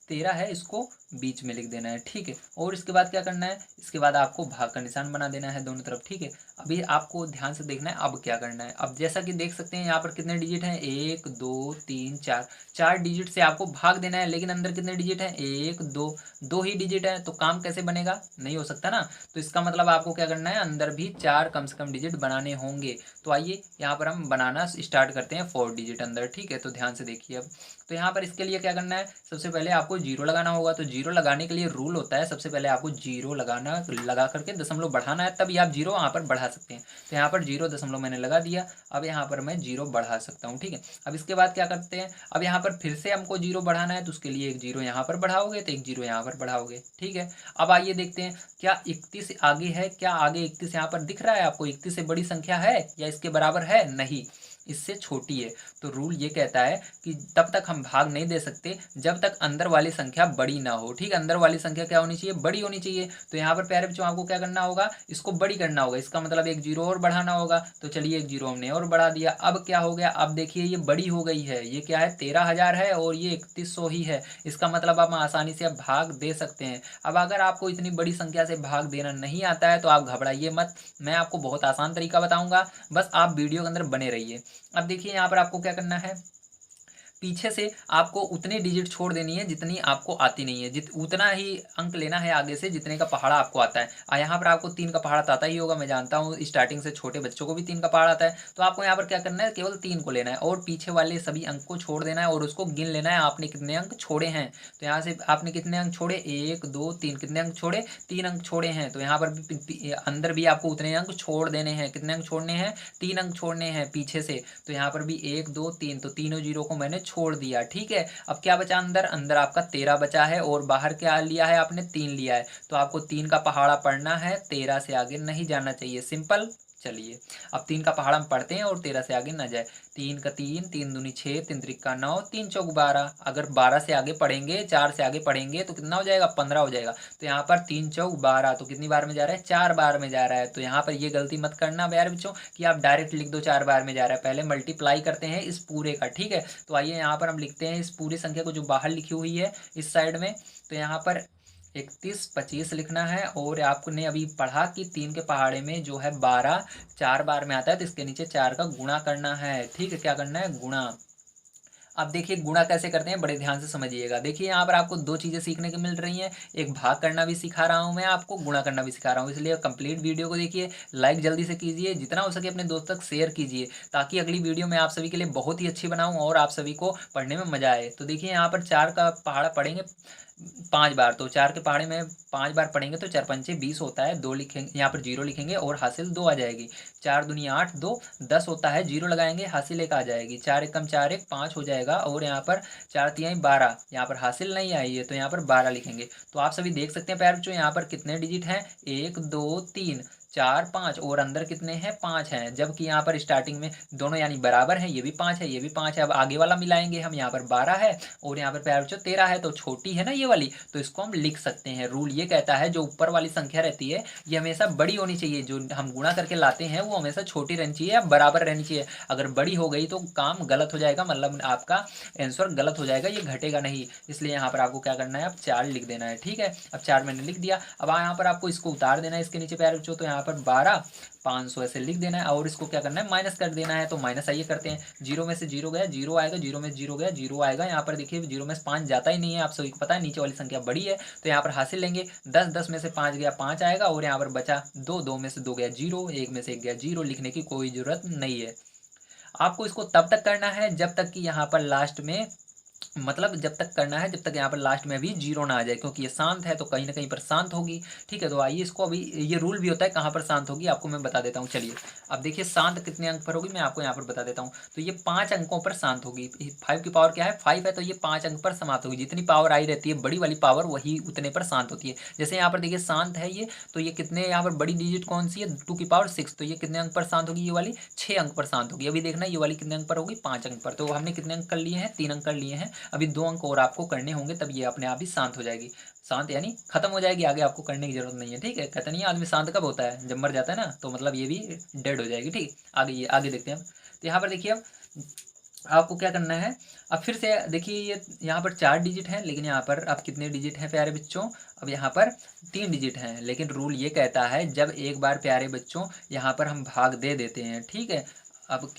13 है इसको बीच में लिख देना है, ठीक है। और इसके बाद क्या करना है, इसके बाद आपको भाग का निशान बना देना है दोनों तरफ, ठीक है। अभी आपको ध्यान से देखना है अब क्या करना है। अब जैसा कि देख सकते हैं यहाँ पर कितने डिजिट हैं, 1 2 3 4, 4 डिजिट से आपको भाग देना है। लेकिन अंदर कितने डिजिट हैं, 1 2, 2 ही डिजिट है, तो काम कैसे बनेगा, नहीं हो सकता ना। तो इसका मतलब आपको क्या करना है, अंदर भी 4 कम से कम डिजिट बनाने होंगे। तो आइए यहाँ पर हम बनाना स्टार्ट करते हैं 4 डिजिट अंदर, ठीक है। तो ध्यान से देखिए अब। तो यहाँ पर इसके लिए क्या करना है, सबसे पहले आपको जीरो लगाना होगा। तो जीरो लगाने के लिए रूल होता है, सबसे पहले आपको जीरो लगा करके दशमलव बढ़ाना है, तभी आप जीरो यहाँ पर बढ़ा सकते हैं। तो यहाँ पर 0 मैंने लगा दिया। अब यहाँ पर मैं जीरो बढ़ा सकता हूँ, ठीक है। अब इसके बाद क्या करते हैं, अब यहाँ पर फिर से हमको जीरो बढ़ाना है, तो उसके लिए एक जीरो यहाँ पर बढ़ाओगे तो एक जीरो यहाँ पर बढ़ाओगे, ठीक है। अब आइए देखते हैं क्या 31 आगे है, क्या आगे 31 यहाँ पर दिख रहा है आपको, 31 से बड़ी संख्या है या इसके बराबर है, नहीं, इससे छोटी है। तो रूल ये कहता है कि तब तक हम भाग नहीं दे सकते जब तक अंदर वाली संख्या बड़ी ना हो, ठीक है। अंदर वाली संख्या क्या होनी चाहिए, बड़ी होनी चाहिए। तो यहाँ पर प्यारे बच्चों आपको क्या करना होगा, इसको बड़ी करना होगा। इसका मतलब एक जीरो और बढ़ाना होगा। तो चलिए एक जीरो हमने और बढ़ा दिया। अब क्या हो गया, अब देखिए ये बड़ी हो गई है, ये क्या है, 13,000 है और ये 3100 ही है। इसका मतलब आप आसानी से अब भाग दे सकते हैं। अब अगर आपको इतनी बड़ी संख्या से भाग देना नहीं आता है तो आप घबराइए मत, मैं आपको बहुत आसान तरीका बताऊंगा, बस आप वीडियो के अंदर बने रहिए। अब देखिए यहाँ पर आपको क्या करना है, पीछे से आपको उतनी डिजिट छोड़ देनी है जितनी आपको आती नहीं है, उतना ही अंक लेना है आगे से जितने का पहाड़ा आपको आता है। यहाँ पर आपको 3 का पहाड़ा तो आता ही होगा, मैं जानता हूँ स्टार्टिंग से छोटे बच्चों को भी 3 का पहाड़ा आता है। तो आपको यहाँ पर क्या करना है, केवल 3 को लेना है और पीछे वाले सभी अंक को छोड़ देना है और उसको गिन लेना है आपने कितने अंक छोड़े हैं। तो यहाँ से आपने कितने अंक छोड़े, 1 2 3, कितने अंक छोड़े, 3 अंक छोड़े हैं। तो यहाँ पर भी अंदर भी आपको उतने अंक छोड़ देने हैं, कितने अंक छोड़ने हैं, 3 अंक छोड़ने हैं पीछे से। तो यहाँ पर भी 1 2 3, तो तीनों जीरो को मैंने छोड़ दिया, ठीक है। अब क्या बचा अंदर, अंदर आपका 13 बचा है और बाहर क्या लिया है आपने, 3 लिया है। तो आपको 3 का पहाड़ा पढ़ना है, 13 से आगे नहीं जाना चाहिए, सिंपल। चलिए अब 3 का पहाड़ा हम पढ़ते हैं और 13 से आगे ना जाए। 3 का 3, 3 दूनी 6, 3 त्रिका 9, 3 चौक 12। अगर 12 से आगे पढ़ेंगे, 4 से आगे पढ़ेंगे तो कितना हो जाएगा, 15 हो जाएगा। तो यहाँ पर 3 चौक 12, तो कितनी बार में जा रहा है, 4 बार में जा रहा है। तो यहाँ पर ये गलती मत करना यार बच्चों कि आप डायरेक्ट लिख दो 4 बार में जा रहा है, पहले मल्टीप्लाई करते हैं इस पूरे का, ठीक है। तो आइए यहाँ पर हम लिखते हैं इस पूरी संख्या को जो बाहर लिखी हुई है इस साइड में। तो यहाँ पर 31 25 लिखना है और आपने अभी पढ़ा कि 3 के पहाड़े में जो है 12 4 बार में आता है, तो इसके नीचे 4 का गुणा करना है, ठीक है। क्या करना है, गुणा। अब देखिए गुणा कैसे करते हैं, बड़े ध्यान से समझिएगा। देखिए यहाँ पर आपको 2 चीज़ें सीखने को मिल रही हैं, एक भाग करना भी सिखा रहा हूँ मैं आपको, गुणा करना भी सिखा रहा हूँ। इसलिए कंप्लीट वीडियो को देखिए, लाइक जल्दी से कीजिए, जितना हो सके अपने दोस्त तक शेयर कीजिए, ताकि अगली वीडियो में आप सभी के लिए बहुत ही अच्छी बनाऊँ और आप सभी को पढ़ने में मजा आए। तो देखिए यहाँ पर 4 का पहाड़ा पढ़ेंगे 5 बार, तो 4 के पहाड़े में 5 बार पढ़ेंगे तो 4 पंचे 20 होता है, 2 लिखेंगे यहाँ पर 0 लिखेंगे और हासिल 2 आ जाएगी। 4 दूनी 8, 2 10 होता है, 0 लगाएंगे हासिल 1 आ जाएगी। 4 एकम 4 1 5 हो जाएगा और यहाँ पर 4 तिहाई 12, यहाँ पर हासिल नहीं आई है तो यहाँ पर 12 लिखेंगे। तो आप सभी देख सकते हैं प्यारे बच्चों यहाँ पर कितने डिजिट हैं, 1 2 3 4 5 और अंदर कितने हैं, 5 हैं। जबकि यहाँ पर स्टार्टिंग में दोनों यानी बराबर हैं, ये भी 5 है ये भी 5 है। अब आगे वाला मिलाएंगे हम, यहाँ पर 12 है और यहाँ पर प्यारे बच्चों 13 है, तो छोटी है ना ये वाली, तो इसको हम लिख सकते हैं। रूल ये कहता है जो ऊपर वाली संख्या रहती है ये हमेशा बड़ी होनी चाहिए, जो हम गुणा करके लाते हैं वो हमेशा छोटी रहनी चाहिए या बराबर रहनी चाहिए। अगर बड़ी हो गई तो काम गलत हो जाएगा, मतलब आपका आंसर गलत हो जाएगा, ये घटेगा नहीं। इसलिए यहाँ पर आपको क्या करना है, अब 4 लिख देना है, ठीक है। अब 4 मैंने लिख दिया। अब यहाँ पर आपको इसको उतार देना है इसके नीचे प्यारे बच्चों। तो यहाँ पर 12, 500 ऐसे लिख देना है और इसको क्या करना है, माइनस कर देना है। तो माइनस आइए करते हैं, 0 में से 0 गया, 0 आएगा, 0 में से 0 गया, 0 आएगा। यहाँ पर देखिए 0 में से 5 जाता ही नहीं है, आप सभी को पता है नीचे वाली संख्या बड़ी है, तो यहाँ पर हासिल लेंगे। 10, 10 में से 5 गया, 5 आएगा और यहाँ पर बचा 2, 2 में से 2 गया 0, 1 में से 1 गया 0, लिखने की कोई जरूरत नहीं है। आपको इसको तब तक करना है जब तक कि यहाँ पर लास्ट में, मतलब जब तक करना है जब तक यहाँ पर लास्ट में भी 0 ना आ जाए, क्योंकि ये शांत है तो कहीं ना कहीं पर शांत होगी। ठीक है, तो आइए इसको अभी, ये रूल भी होता है कहाँ पर शांत होगी आपको मैं बता देता हूँ। चलिए अब देखिए शांत कितने अंक पर होगी मैं आपको यहाँ पर बता देता हूँ। तो ये 5 अंकों पर शांत होगी। 5 की पावर क्या है, 5 है, तो ये 5 अंक पर समाप्त होगी। जितनी पावर आई रहती है बड़ी वाली पावर, वही उतने पर शांत होती है। जैसे यहाँ पर देखिए शांत है ये, तो ये कितने, यहाँ पर बड़ी डिजिट कौन सी है, 2 की पावर 6, तो ये कितने अंक पर शांत होगी, ये वाली 6 अंक पर शांत होगी। अभी देखना ये वाली कितने अंक पर होगी, 5 अंक पर। तो हमने कितने अंक कर लिए हैं, 3 अंक कर लिए हैं। अभी 2 अंक और आपको करने होंगे, तब ये अपने आप ही शांत हो जाएगी। शांत यानी खत्म हो जाएगी, आगे आपको करने की जरूरत नहीं है। ठीक है, कहते नहीं है आदमी शांत कब होता है, जब मर जाता है ना, तो मतलब ये भी डेड हो जाएगी। ठीक, आगे ये आगे देखते हैं हम। तो यहाँ पर देखिए अब आपको क्या करना है, अब फिर से देखिए ये यहाँ पर 4 डिजिट हैं, लेकिन यहाँ पर अब कितने डिजिट हैं प्यारे बच्चों, अब यहाँ पर 3 डिजिट हैं। लेकिन रूल ये कहता है जब एक बार प्यारे बच्चों यहाँ पर हम भाग दे देते हैं, ठीक है, अब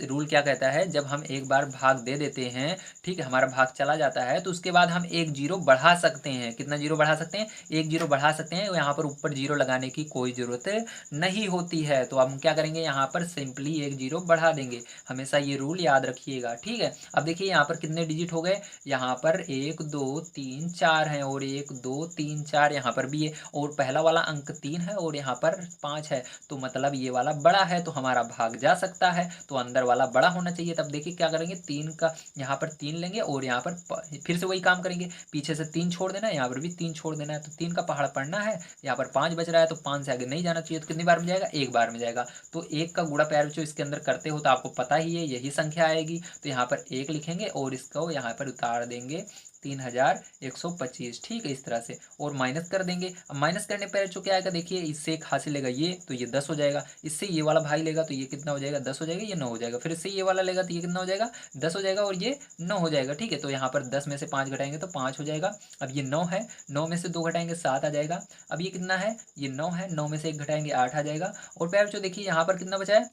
रूल क्या कहता है, जब हम एक बार भाग दे देते हैं, ठीक है, हमारा भाग चला जाता है, तो उसके बाद हम 1 0 बढ़ा सकते हैं। कितना 0 बढ़ा सकते हैं, 1 0 बढ़ा सकते हैं। यहाँ पर ऊपर 0 लगाने की कोई ज़रूरत नहीं होती है। तो अब हम क्या करेंगे, यहाँ पर सिंपली 1 0 बढ़ा देंगे। हमेशा ये रूल याद रखिएगा। ठीक है, अब देखिए यहाँ पर कितने डिजिट हो गए, यहाँ पर 1 2 3 4 हैं और 1 2 3 4 यहाँ पर भी है, और पहला वाला अंक 3 है और यहाँ पर 5 है, तो मतलब ये वाला बड़ा है, तो हमारा भाग जा सकता है। तो अंदर वाला बड़ा होना चाहिए। तब देखिए क्या करेंगे, 3 का यहाँ पर 3 लेंगे और यहाँ पर फिर से वही काम करेंगे, पीछे से 3 छोड़ देना है, यहाँ पर भी 3 छोड़ देना है। तो 3 का पहाड़ पड़ना है, यहाँ पर 5 बच रहा है, तो 5 से आगे नहीं जाना चाहिए। तो कितनी बार में जाएगा, 1 बार में जाएगा। तो 1 का गुणा प्यारे बच्चों इसके अंदर करते हो तो आपको पता ही है यही संख्या आएगी। तो यहाँ पर 1 लिखेंगे और इसको यहाँ पर उतार देंगे 3125। ठीक है, इस तरह से और माइनस कर देंगे। अब माइनस करने पर जो क्या आएगा, देखिए इससे एक हासिल लेगा ये, तो ये 10 हो जाएगा। इससे ये वाला भाई लेगा तो ये कितना हो जाएगा, 10 हो जाएगा, ये 9 हो जाएगा। फिर इससे ये वाला लेगा तो ये कितना हो जाएगा, 10 हो जाएगा और ये 9 हो जाएगा। ठीक है, तो यहाँ पर 10 में से 5 घटाएंगे तो 5 हो जाएगा। अब ये 9 है, 9 में से 2 घटाएंगे 7 आ जाएगा। अब ये कितना है, ये 9 है, 9 में से 1 घटाएंगे 8 आ जाएगा। और प्यारे बच्चों देखिए यहाँ पर कितना बचा है,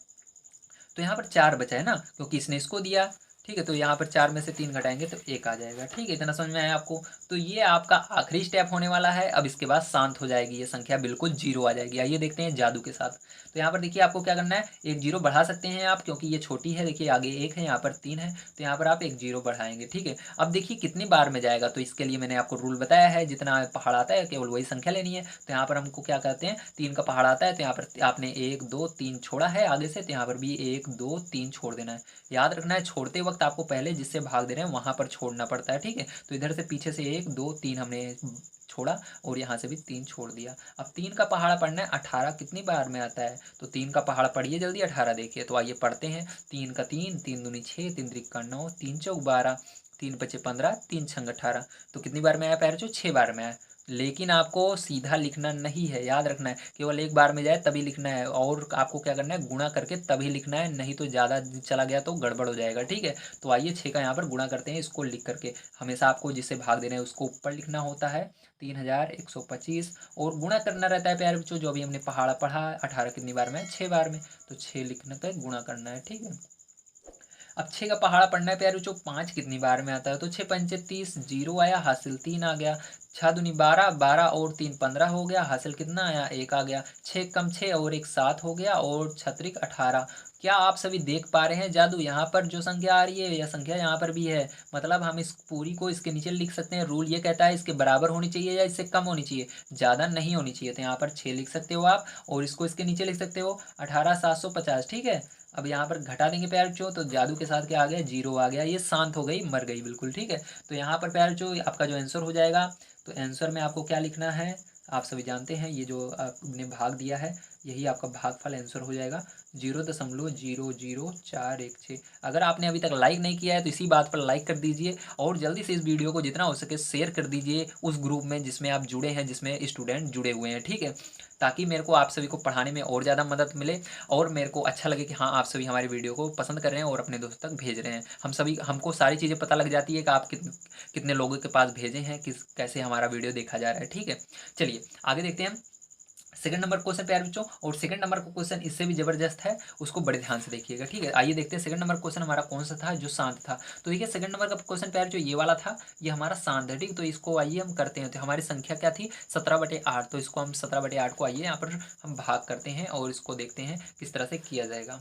तो यहाँ पर 4 बचा है ना, क्योंकि इसने इसको दिया। ठीक है, तो यहाँ पर 4 में से 3 घटाएंगे तो 1 आ जाएगा। ठीक है, इतना समझ में आया आपको। तो ये आपका आखिरी स्टेप होने वाला है। अब इसके बाद शांत हो जाएगी ये संख्या, बिल्कुल 0 आ जाएगी। आइए देखते हैं जादू के साथ। तो यहाँ पर देखिए आपको क्या करना है, 1 0 बढ़ा सकते हैं आप, क्योंकि ये छोटी है। देखिए आगे 1 है, यहाँ पर 3 है, तो यहाँ पर आप 1 0 बढ़ाएंगे। ठीक है, अब देखिए कितनी बार में जाएगा, तो इसके लिए मैंने आपको रूल बताया है, जितना पहाड़ आता है केवल वही संख्या लेनी है। तो यहाँ पर हमको क्या कहते हैं, 3 का पहाड़ आता है, तो यहाँ पर आपने 1 2 3 छोड़ा है आगे से, तो यहाँ पर भी 1 2 3 छोड़ देना है। याद रखना है छोड़ते वक्त आपको पहले जिससे भाग दे रहे हैं वहां पर छोड़ना पड़ता है। ठीक है, तो इधर से पीछे से 1 2 3 हमने छोड़ा और यहाँ से भी 3 छोड़ दिया। अब 3 का पहाड़ा पढ़ना है, 18 कितनी बार में आता है, तो 3 का पहाड़ पढ़िए जल्दी, 18 देखिए। तो आइए पढ़ते हैं, 3 का 3, 3 दूनी 6, 3 त्रिका 9, 3 चौक 12, 3 पचे 15, 3 छंग 18। तो कितनी बार में आया पैर, जो 6 बार में आया। लेकिन आपको सीधा लिखना नहीं है, याद रखना है, केवल 1 बार में जाए तभी लिखना है। और आपको क्या करना है, गुणा करके तभी लिखना है, नहीं तो ज़्यादा चला गया तो गड़बड़ हो जाएगा। ठीक है, तो आइए 6 का यहाँ पर गुणा करते हैं, इसको लिख करके। हमेशा आपको जिससे भाग देना है उसको ऊपर लिखना होता है, 3125, और गुणा करना रहता है प्यारे बच्चों, जो अभी हमने पहाड़ा पढ़ा। 18 कितनी बार में, 6 बार में, तो 6 लिखने पे गुणा करना है। ठीक है, अब 6 का पहाड़ा पढ़ना है प्यारे बच्चों, 5 कितनी बार में आता है, तो 6 पंचे 30, 0 आया, हासिल 3 आ गया। 6 दूनी 12, 12 और 3 15 हो गया, हासिल कितना आया, 1 आ गया। 6 कम 6 और 1 7 हो गया, और 6 18। क्या आप सभी देख पा रहे हैं जादू, यहाँ पर जो संख्या आ रही है यह संख्या यहाँ पर भी है। मतलब हम इस पूरी को इसके नीचे लिख सकते हैं। रूल ये कहता है इसके बराबर होनी चाहिए या इससे कम होनी चाहिए, ज़्यादा नहीं होनी चाहिए। तो यहाँ पर 6 लिख सकते हो आप, और इसको इसके नीचे लिख सकते हो 18750। ठीक है, अब यहाँ पर घटा देंगे प्यार बच्चों, तो जादू के साथ क्या आ गया, 0 आ गया। ये शांत हो गई, मर गई बिल्कुल। ठीक है, तो यहाँ पर प्यार बच्चों आपका जो आंसर हो जाएगा, तो आंसर में आपको क्या लिखना है, आप सभी जानते हैं, ये जो आपने भाग दिया है यही आपका भागफल आंसर हो जाएगा, 0.00416। अगर आपने अभी तक लाइक नहीं किया है तो इसी बात पर लाइक कर दीजिए, और जल्दी से इस वीडियो को जितना हो सके शेयर कर दीजिए उस ग्रुप में जिसमें आप जुड़े हैं, जिसमें स्टूडेंट जुड़े हुए हैं। ठीक है, ताकि मेरे को आप सभी को पढ़ाने में और ज़्यादा मदद मिले, और मेरे को अच्छा लगे कि हाँ आप सभी हमारी वीडियो को पसंद कर रहे हैं और अपने दोस्तों तक भेज रहे हैं। हमको सारी चीज़ें पता लग जाती है कि आप कितने लोगों के पास भेजे हैं, कैसे हमारा वीडियो देखा जा रहा है। ठीक है, चलिए आगे देखते हैं। सेकंड नंबर क्वेश्चन प्यारे बच्चों, और सेकंड नंबर का क्वेश्चन इससे भी जबरदस्त है, उसको बड़े ध्यान से देखिएगा, ठीक है। आइए देखते हैं सेकंड नंबर क्वेश्चन हमारा कौन सा था जो शांत था। तो देखिए सेकंड नंबर का क्वेश्चन प्यारे जो ये वाला था, ये हमारा शांत है, ठीक। तो इसको आइए हम करते हैं। तो हमारी संख्या क्या थी 17/8, तो इसको हम 17/8 को आइए यहाँ पर हम भाग करते हैं और इसको देखते हैं किस तरह से किया जाएगा।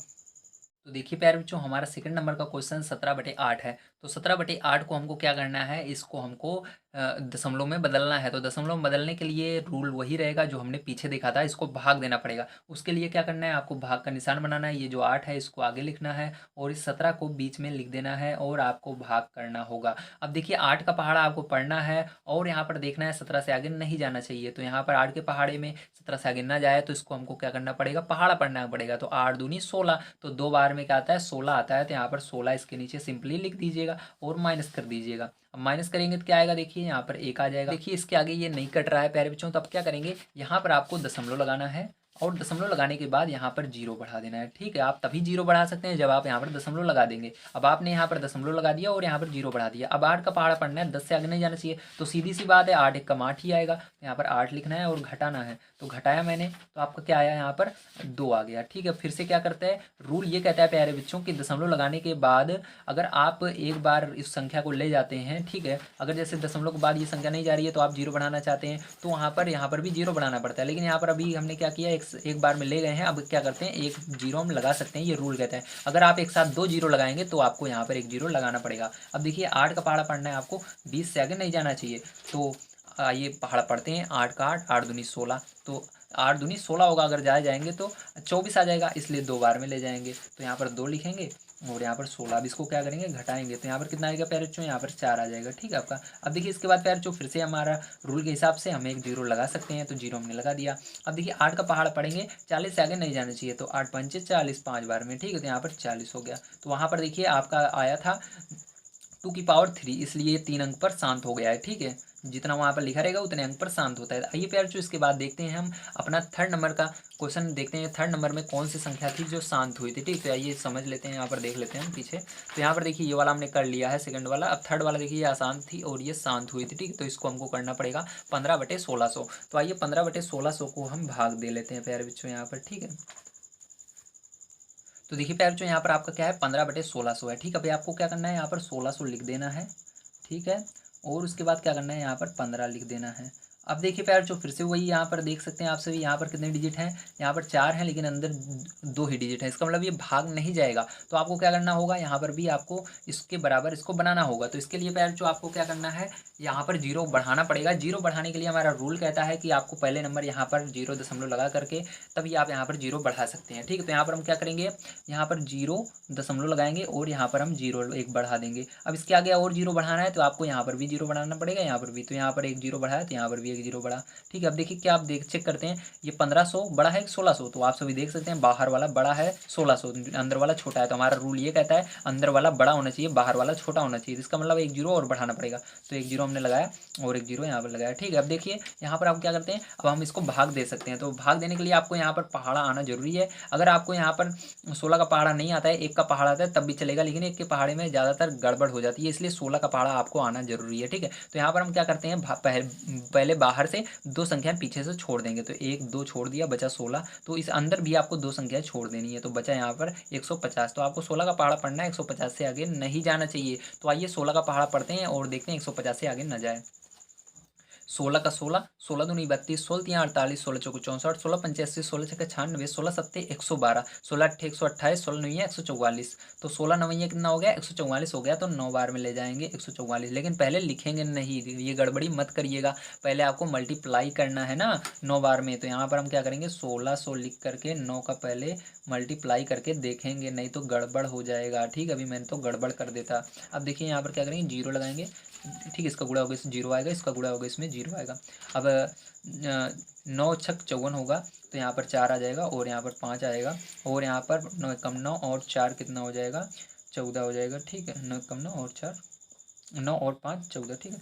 तो देखिए प्यारे बच्चों, हमारा सेकंड नंबर का क्वेश्चन 17/8 है। तो 17/8 को हमको क्या करना है, इसको हमको दशमलव में बदलना है। तो दशमलव में बदलने के लिए रूल वही रहेगा जो हमने पीछे देखा था, इसको भाग देना पड़ेगा। उसके लिए क्या करना है, आपको भाग का निशान बनाना है। ये जो 8 है इसको आगे लिखना है और इस 17 को बीच में लिख देना है और आपको भाग करना होगा। अब देखिए 8 का पहाड़ा आपको पढ़ना है और यहाँ पर देखना है 17 से आगे नहीं जाना चाहिए। तो यहाँ पर 8 के पहाड़े में 17 से आगे ना जाए तो इसको हमको क्या करना पड़ेगा, पहाड़ा पढ़ना पड़ेगा। तो 8 दूनी 16, तो 2 बार में क्या आता है 16 आता है। तो यहाँ पर 16 इसके नीचे सिंपली लिख दीजिएगा और माइनस कर दीजिएगा। अब माइनस करेंगे तो क्या आएगा, देखिए यहाँ पर 1 आ जाएगा। देखिए इसके आगे ये नहीं कट रहा है प्यारे बच्चों, तो अब क्या करेंगे, यहाँ पर आपको दशमलव लगाना है और दशमलव लगाने के बाद यहाँ पर जीरो बढ़ा देना है, ठीक है। आप तभी जीरो बढ़ा सकते हैं जब आप यहाँ पर दशमलव लगा देंगे। अब आपने यहाँ पर दशमलव लगा दिया और यहाँ पर जीरो बढ़ा दिया। अब 8 का पहाड़ा पढ़ना है, 10 से आगे नहीं जाना चाहिए। तो सीधी सी बात है 8 एक कम 8 ही आएगा। तो यहाँ पर 8 लिखना है और घटाना है। तो घटाया मैंने, तो आपका क्या आया, यहाँ पर 2 आ गया, ठीक है। फिर से क्या करते हैं, रूल ये कहता है प्यारे बच्चों कि दशमलव लगाने के बाद अगर आप एक बार इस संख्या को ले जाते हैं, ठीक है, अगर जैसे दशमलव के बाद ये संख्या नहीं जा रही है तो आप जीरो बढ़ाना चाहते हैं तो यहाँ पर भी जीरो बढ़ाना पड़ता है। लेकिन यहाँ पर अभी हमने क्या किया, एक बार में ले गए हैं। अब क्या करते हैं, एक जीरो हम लगा सकते हैं, ये रूल कहता है। अगर आप एक साथ 2 जीरो लगाएंगे तो आपको यहाँ पर एक जीरो लगाना पड़ेगा। अब देखिए 8 का पहाड़ा पढ़ना है आपको, 20 से आगे नहीं जाना चाहिए। तो ये पहाड़ा पढ़ते हैं, 8 का 8, 8 दूनी 16, तो 8 दूनी 16 होगा। अगर जाएंगे तो 24 आ जाएगा, इसलिए 2 बार में ले जाएंगे। तो यहाँ पर 2 लिखेंगे और यहाँ पर 16। अब इसको क्या करेंगे, घटाएंगे। तो यहाँ पर कितना आएगा प्यारे बच्चों, यहाँ पर 4 आ जाएगा, ठीक है आपका। अब देखिए इसके बाद प्यारे बच्चों फिर से हमारा रूल के हिसाब से हम एक जीरो लगा सकते हैं। तो जीरो हमने लगा दिया। अब देखिए 8 का पहाड़ पढ़ेंगे, 40 से आगे नहीं जाना चाहिए। तो 8 पंचे 40, 5 बार में, ठीक है। तो यहाँ पर 40 हो गया। तो वहाँ पर देखिए आपका आया था 2 की पावर 3, इसलिए 3 अंक पर शांत हो गया है, ठीक है। जितना वहाँ पर लिखा रहेगा उतने अंक पर शांत होता है। आइए प्यारे बच्चों इसके बाद देखते हैं हम अपना थर्ड नंबर का क्वेश्चन देखते हैं। थर्ड नंबर में कौन सी संख्या थी जो शांत हुई थी, ठीक। तो आइए समझ लेते हैं, यहाँ पर देख लेते हैं हम पीछे। तो यहाँ पर देखिए ये वाला हमने कर लिया है सेकंड वाला। अब थर्ड वाला देखिए ये आसान थी और ये शांत हुई थी, ठीक। तो इसको हमको करना पड़ेगा 15/1600। तो आइए 15/1600 को हम भाग दे लेते हैं प्यारे बच्चों यहाँ पर, ठीक है। तो देखिए प्यारे बच्चों यहाँ पर आपका क्या है, 15/1600 है, ठीक है। अभी आपको क्या करना है, यहाँ पर 1600 लिख देना है, ठीक है। और उसके बाद क्या करना है, यहाँ पर 15 लिख देना है। अब देखिए प्यारे बच्चों फिर से वही यहाँ पर देख सकते हैं आप सभी, यहाँ पर कितने डिजिट हैं, यहाँ पर 4 हैं लेकिन अंदर 2 ही डिजिट है। इसका मतलब ये भाग नहीं जाएगा। तो आपको क्या करना होगा, यहाँ पर भी आपको इसके बराबर इसको बनाना होगा। तो इसके लिए प्यारे बच्चों आपको क्या करना है, यहाँ पर जीरो बढ़ाना पड़ेगा। जीरो बढ़ाने के लिए हमारा रूल कहता है कि आपको पहले नंबर यहाँ पर जीरो दशमलव लगा करके तभी आप यहाँ पर जीरो बढ़ा सकते हैं, ठीक है। तो यहाँ पर हम क्या करेंगे, यहाँ पर जीरो दशमलव लगाएंगे और यहाँ पर हम जीरो एक बढ़ा देंगे। अब इसके आगे और जीरो बढ़ाना है तो आपको यहाँ पर भी जीरो बढ़ाना पड़ेगा, यहाँ पर भी। तो यहाँ पर एक जीरो बढ़ाया तो यहाँ पर भी एक जीरो बढ़ा, ठीक है। अब देखिए क्या आप चेक करते हैं, ये 1500 बड़ा है 1600। तो आप सभी देख सकते हैं बाहर वाला बड़ा है 1600, अंदर वाला छोटा है। तो हमारा रूल ये कहता है अंदर वाला बड़ा होना चाहिए, बाहर वाला छोटा होना चाहिए। इसका मतलब एक जीरो और बढ़ाना पड़ेगा। तो एक जीरो हमने लगाया और एक जीरो यहाँ पर लगाया, ठीक है। अब देखिए यहाँ पर आप क्या करते हैं, अब हम इसको भाग दे सकते हैं। तो भाग देने के लिए आपको यहाँ पर पहाड़ा आना जरूरी है। अगर आपको यहाँ पर 16 का पहाड़ा नहीं आता है, 1 का पहाड़ा आता है तब भी चलेगा, लेकिन 1 के पहाड़े में ज़्यादातर गड़बड़ हो जाती है, इसलिए 16 का पहाड़ा आपको आना जरूरी है, ठीक है। तो यहाँ पर हम क्या करते हैं, पहले बाहर से 2 संख्या पीछे से छोड़ देंगे। तो 1 2 छोड़ दिया, बचा 16। तो इस अंदर भी आपको 2 संख्या छोड़ देनी है। तो बचा यहाँ पर 150। तो आपको 16 का पहाड़ा पढ़ना है, 150 से आगे नहीं जाना चाहिए। तो आइए 16 का पहाड़ा पढ़ते हैं और देखते हैं 150 से आगे न जाए। 16 का 16, 16 दूनी 32, 16 तियाँ 48, 16 चौको 64, 16 पंचे 80, 16 छक्के 96, 16 सत्ते 112, 16 अट्ठे 128, 16 नौइया 144। तो 16 नौइया कितना हो गया, 144 हो गया। तो 9 बार में ले जाएंगे 144, लेकिन पहले लिखेंगे नहीं, ये गड़बड़ी मत करिएगा। पहले आपको मल्टीप्लाई करना है ना 9 बार में। तो यहाँ पर हम क्या करेंगे, 1600 लिख करके 9 का पहले मल्टीप्लाई करके देखेंगे, नहीं तो गड़बड़ हो जाएगा, ठीक। अभी मैंने तो गड़बड़ कर देता। अब देखिए यहाँ पर क्या करेंगे, जीरो लगाएंगे, ठीक। इसका गुणा होगा इसमें जीरो आएगा, इसका गुणा होगा इसमें जीरो आएगा। अब 9 छक 54 होगा। तो यहाँ पर 4 आ जाएगा और यहाँ पर 5 आएगा और यहाँ पर 9 कम 9 और 4 कितना हो जाएगा, 14 हो जाएगा, ठीक है। 9 कम 9 और 4, 9 और 5 14, ठीक है।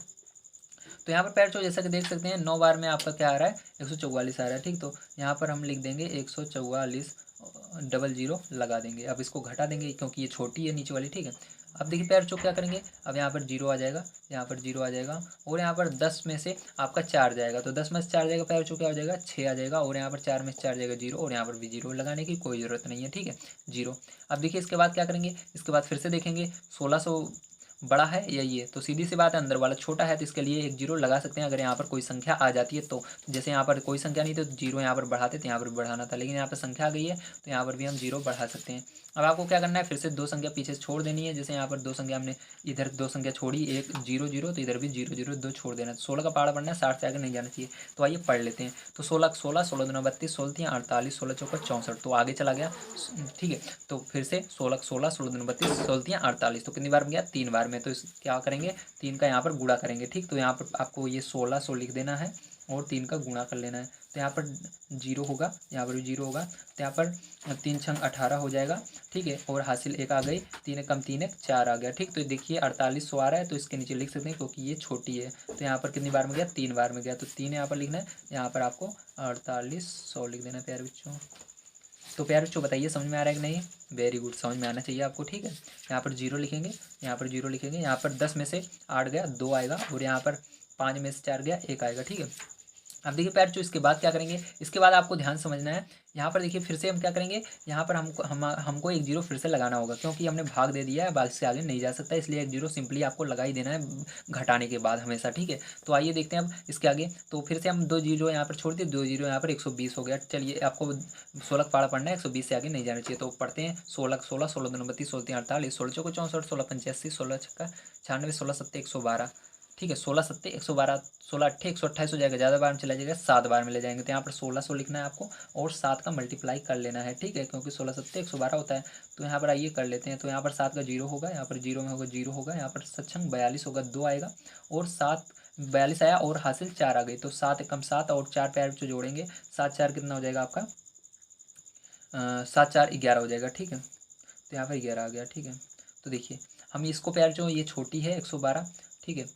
तो यहाँ पर पैर चो जैसा कि देख सकते हैं 9 बार में आपका क्या आ रहा है, 144 आ रहा है, ठीक। तो यहाँ पर हम लिख देंगे 144 डबल जीरो लगा देंगे। अब इसको घटा देंगे क्योंकि ये छोटी है नीचे वाली, ठीक है। अब देखिए प्यारे बच्चों क्या करेंगे, अब यहाँ पर जीरो आ जाएगा, यहाँ पर जीरो आ जाएगा, और यहाँ पर 10 में से आपका 4 जाएगा, तो 10 में से 4 जाएगा प्यारे बच्चों क्या हो जाएगा, 6 आ जाएगा, और यहाँ पर 4 में से 4 जाएगा जीरो, और यहाँ पर भी जीरो लगाने की कोई ज़रूरत नहीं है, ठीक है, जीरो। अब देखिए इसके बाद क्या करेंगे, इसके बाद फिर से देखेंगे 1600 बड़ा है या ये, तो सीधी सी बात है अंदर वाला छोटा है, तो इसके लिए एक जीरो लगा सकते हैं अगर यहाँ पर कोई संख्या आ जाती है तो। जैसे यहाँ पर कोई संख्या नहीं तो जीरो यहाँ पर बढ़ाते, तो यहाँ पर भी बढ़ाना था, लेकिन यहाँ पर संख्या आ गई है तो यहाँ पर भी हम जीरो बढ़ा सकते हैं। अब आपको क्या करना है, फिर से 2 संख्या पीछे छोड़ देनी है, जैसे यहाँ पर 2 संख्या हमने इधर 2 संख्या छोड़ी, एक जीरो जीरो, तो इधर भी जीरो जीरो 2 छोड़ देना है। 16 का पहाड़ा पढ़ना है, 60 से आगे नहीं जाना चाहिए। तो आइए पढ़ लेते हैं। तो 16 16 16 दूना 32, 16 3 48, 16 चौका 64, तो आगे चला गया, ठीक है। तो फिर से 16 16 16 दूना 32, 16 3 48, तो कितनी बार में गया, 3 बार में। तो इस क्या करेंगे, 3 का यहाँ पर गुणा करेंगे, ठीक। तो यहाँ पर आपको ये 1600 लिख देना है और 3 का गुणा कर लेना है, तो यहाँ पर जीरो होगा, यहाँ पर भी जीरो होगा, तो यहाँ पर 3 छंग 18 हो जाएगा, ठीक है। और हासिल एक आ गई, 3 कम 3 एक 4 आ गया, ठीक। तो देखिए 4800 आ रहा है, तो इसके नीचे लिख सकते हैं क्योंकि ये छोटी है। तो यहाँ पर कितनी बार में गया, 3 बार में गया, तो 3 यहाँ पर लिखना है, यहाँ पर आपको 4800 लिख देना है प्यारे बच्चों। तो प्यारे बच्चों बताइए समझ में आ रहा है कि नहीं, वेरी गुड, समझ में आना चाहिए आपको, ठीक है। यहाँ पर जीरो लिखेंगे, यहाँ पर जीरो लिखेंगे, यहाँ पर 10 में से 8 गया 2 आएगा, और यहाँ पर 5 में से 4 गया 1 आएगा, ठीक है। अब देखिए प्यारे बच्चों इसके बाद क्या करेंगे, इसके बाद आपको ध्यान समझना है, यहाँ पर देखिए फिर से हम क्या करेंगे, यहाँ पर हमको एक जीरो फिर से लगाना होगा, क्योंकि हमने भाग दे दिया है, भाग से आगे नहीं जा सकता, इसलिए एक जीरो सिंपली आपको लगा ही देना है घटाने के बाद हमेशा, ठीक है। तो आइए देखते हैं अब इसके आगे, तो फिर से हम 2 जीरो यहाँ पर छोड़ दिए, 2 जीरो यहाँ पर 120 हो गया। चलिए आपको 16 का पहाड़ा पढ़ना है, 120 से आगे नहीं जाना चाहिए, तो पढ़ते हैं 16 16 16 दूना 32, 16 3 48, 16 चौको 64, 16 85, 16 छक्का 96, 16 सत्ते 112, ठीक है। 16 सत्ते 112, 16 अट्ठे 128 हो जाएगा, ज़्यादा बार में चला जाएगा, 7 बार में ले जाएंगे, तो यहाँ पर 1600 लिखना है आपको, और 7 का मल्टीप्लाई कर लेना है, ठीक है, क्योंकि 16 सत्ते 112 होता है। तो यहाँ पर आइए कर लेते हैं, तो यहाँ पर 7 का जीरो होगा, यहाँ पर जीरो में होगा जीरो होगा, यहाँ पर सक्षम 42 होगा, 2 आएगा, और 7 42 आया, और हासिल 4 आ गई, तो 7 कम 7 और 4 पैर जो जोड़ेंगे, 7 4 कितना हो जाएगा आपका, 7 4 11 हो जाएगा, ठीक है। तो यहाँ पर 11 आ गया, ठीक है। तो देखिए हम इसको प्यार जो ये छोटी है 112, ठीक है।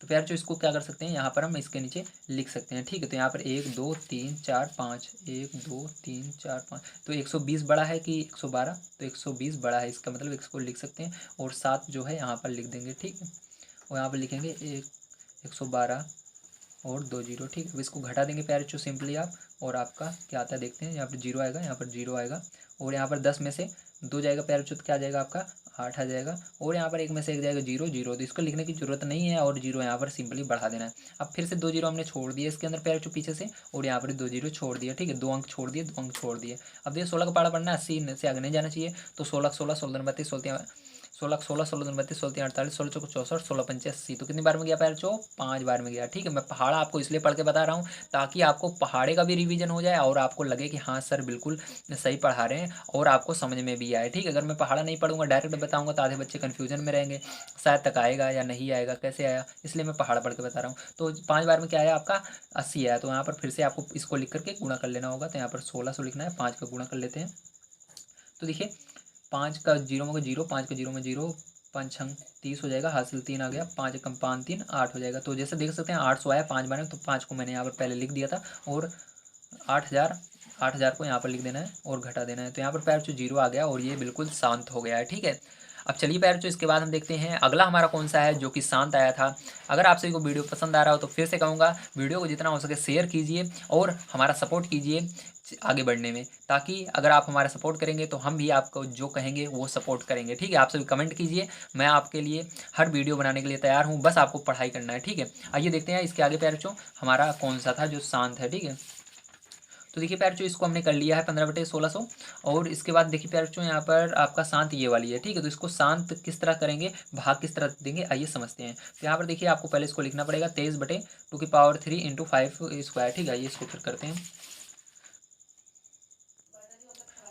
तो प्यार जो इसको क्या कर सकते हैं, यहाँ पर हम इसके नीचे लिख सकते हैं, ठीक है। तो यहाँ पर 1 2 3 4 5, 1 2 3 4 5, तो 120 बड़ा है कि 112, तो 120 बड़ा है, इसका मतलब इसको लिख सकते हैं, और 7 जो है यहाँ पर लिख देंगे, ठीक है। और यहाँ पर लिखेंगे 112 और 2 जीरो, ठीक है। अब इसको घटा देंगे प्यारे बच्चों सिंपली आप, और आपका क्या आता है देखते हैं, यहाँ पर जीरो आएगा, यहाँ पर जीरो आएगा, और यहाँ पर 10 में से 2 जाएगा प्यारे बच्चों, तो क्या आ जाएगा आपका 8 आ जाएगा, और यहाँ पर 1 में से 1 जाएगा जीरो जीरो, तो इसको लिखने की जरूरत नहीं है, और जीरो यहाँ पर सिंपली बढ़ा देना है। अब फिर से 2 जीरो हमने छोड़ दिए इसके अंदर प्यारे बच्चों पीछे से, और यहाँ पर 2 जीरो छोड़ दिया, ठीक है, 2 अंक छोड़ दिए, 2 अंक छोड़ दिए। अब देखिए 16 का पहाड़ा पढ़ना है, 80 से आगे नहीं जाना चाहिए, तो 16 16 16 32 16 16 16 16 32 16 48, 16 चौको 64, 16 85, तो कितनी बार में गया पैर चो, 5 बार में गया, ठीक है। मैं पहाड़ा आपको इसलिए पढ़ के बता रहा हूँ ताकि आपको पहाड़े का भी रिवीजन हो जाए, और आपको लगे कि हाँ सर बिल्कुल सही पढ़ा रहे हैं, और आपको समझ में भी आए, ठीक है। अगर मैं पहाड़ा नहीं पढ़ूंगा डायरेक्ट बताऊंगा तो आधे बच्चे कन्फ्यूजन में रहेंगे, शायद तक आएगा या नहीं आएगा, कैसे आया, इसलिए मैं पहाड़ा पढ़ के बता रहा हूँ। तो 5 बार में क्या आया आपका 80 आया, तो यहाँ पर फिर से आपको इसको लिख करके गुणा कर लेना होगा, तो यहाँ पर 1600 लिखना है, 5 का गुणा कर लेते हैं। तो देखिए 5 का जीरो में जीरो, 5 का जीरो में जीरो, 5 छंग 30 हो जाएगा, हासिल 3 आ गया, 5 कम 5 3 8 हो जाएगा। तो जैसे देख सकते हैं 800 आया 5 बार में, तो 5 को मैंने यहाँ पर पहले लिख दिया था, और 8000 को यहाँ पर लिख देना है और घटा देना है, तो यहाँ पर पैर जो जीरो आ गया, और ये बिल्कुल शांत हो गया है, ठीक है। अब चलिए पैर जो इसके बाद हम देखते हैं अगला हमारा कौन सा है जो कि शांत आया था। अगर आप सभी को वीडियो पसंद आ रहा हो तो फिर से कहूँगा वीडियो को जितना हो सके शेयर कीजिए, और हमारा सपोर्ट कीजिए आगे बढ़ने में, ताकि अगर आप हमारा सपोर्ट करेंगे तो हम भी आपको जो कहेंगे वो सपोर्ट करेंगे, ठीक है। आप सभी कमेंट कीजिए, मैं आपके लिए हर वीडियो बनाने के लिए तैयार हूँ, बस आपको पढ़ाई करना है, ठीक है। आइए देखते हैं इसके आगे प्यारे बच्चों हमारा कौन सा था जो शांत है, ठीक है। तो देखिए प्यारे बच्चों इसको हमने कर लिया है 15/1600, और इसके बाद देखिए प्यारे बच्चों यहाँ पर आपका शांत ये वाली है, ठीक है। तो इसको शांत किस तरह करेंगे, भाग किस तरह देंगे, आइए समझते हैं। तो यहाँ पर देखिए आपको पहले इसको लिखना पड़ेगा 23/2 इंटू 5 स्क्वायर, ठीक है। आइए इसको फिर करते हैं।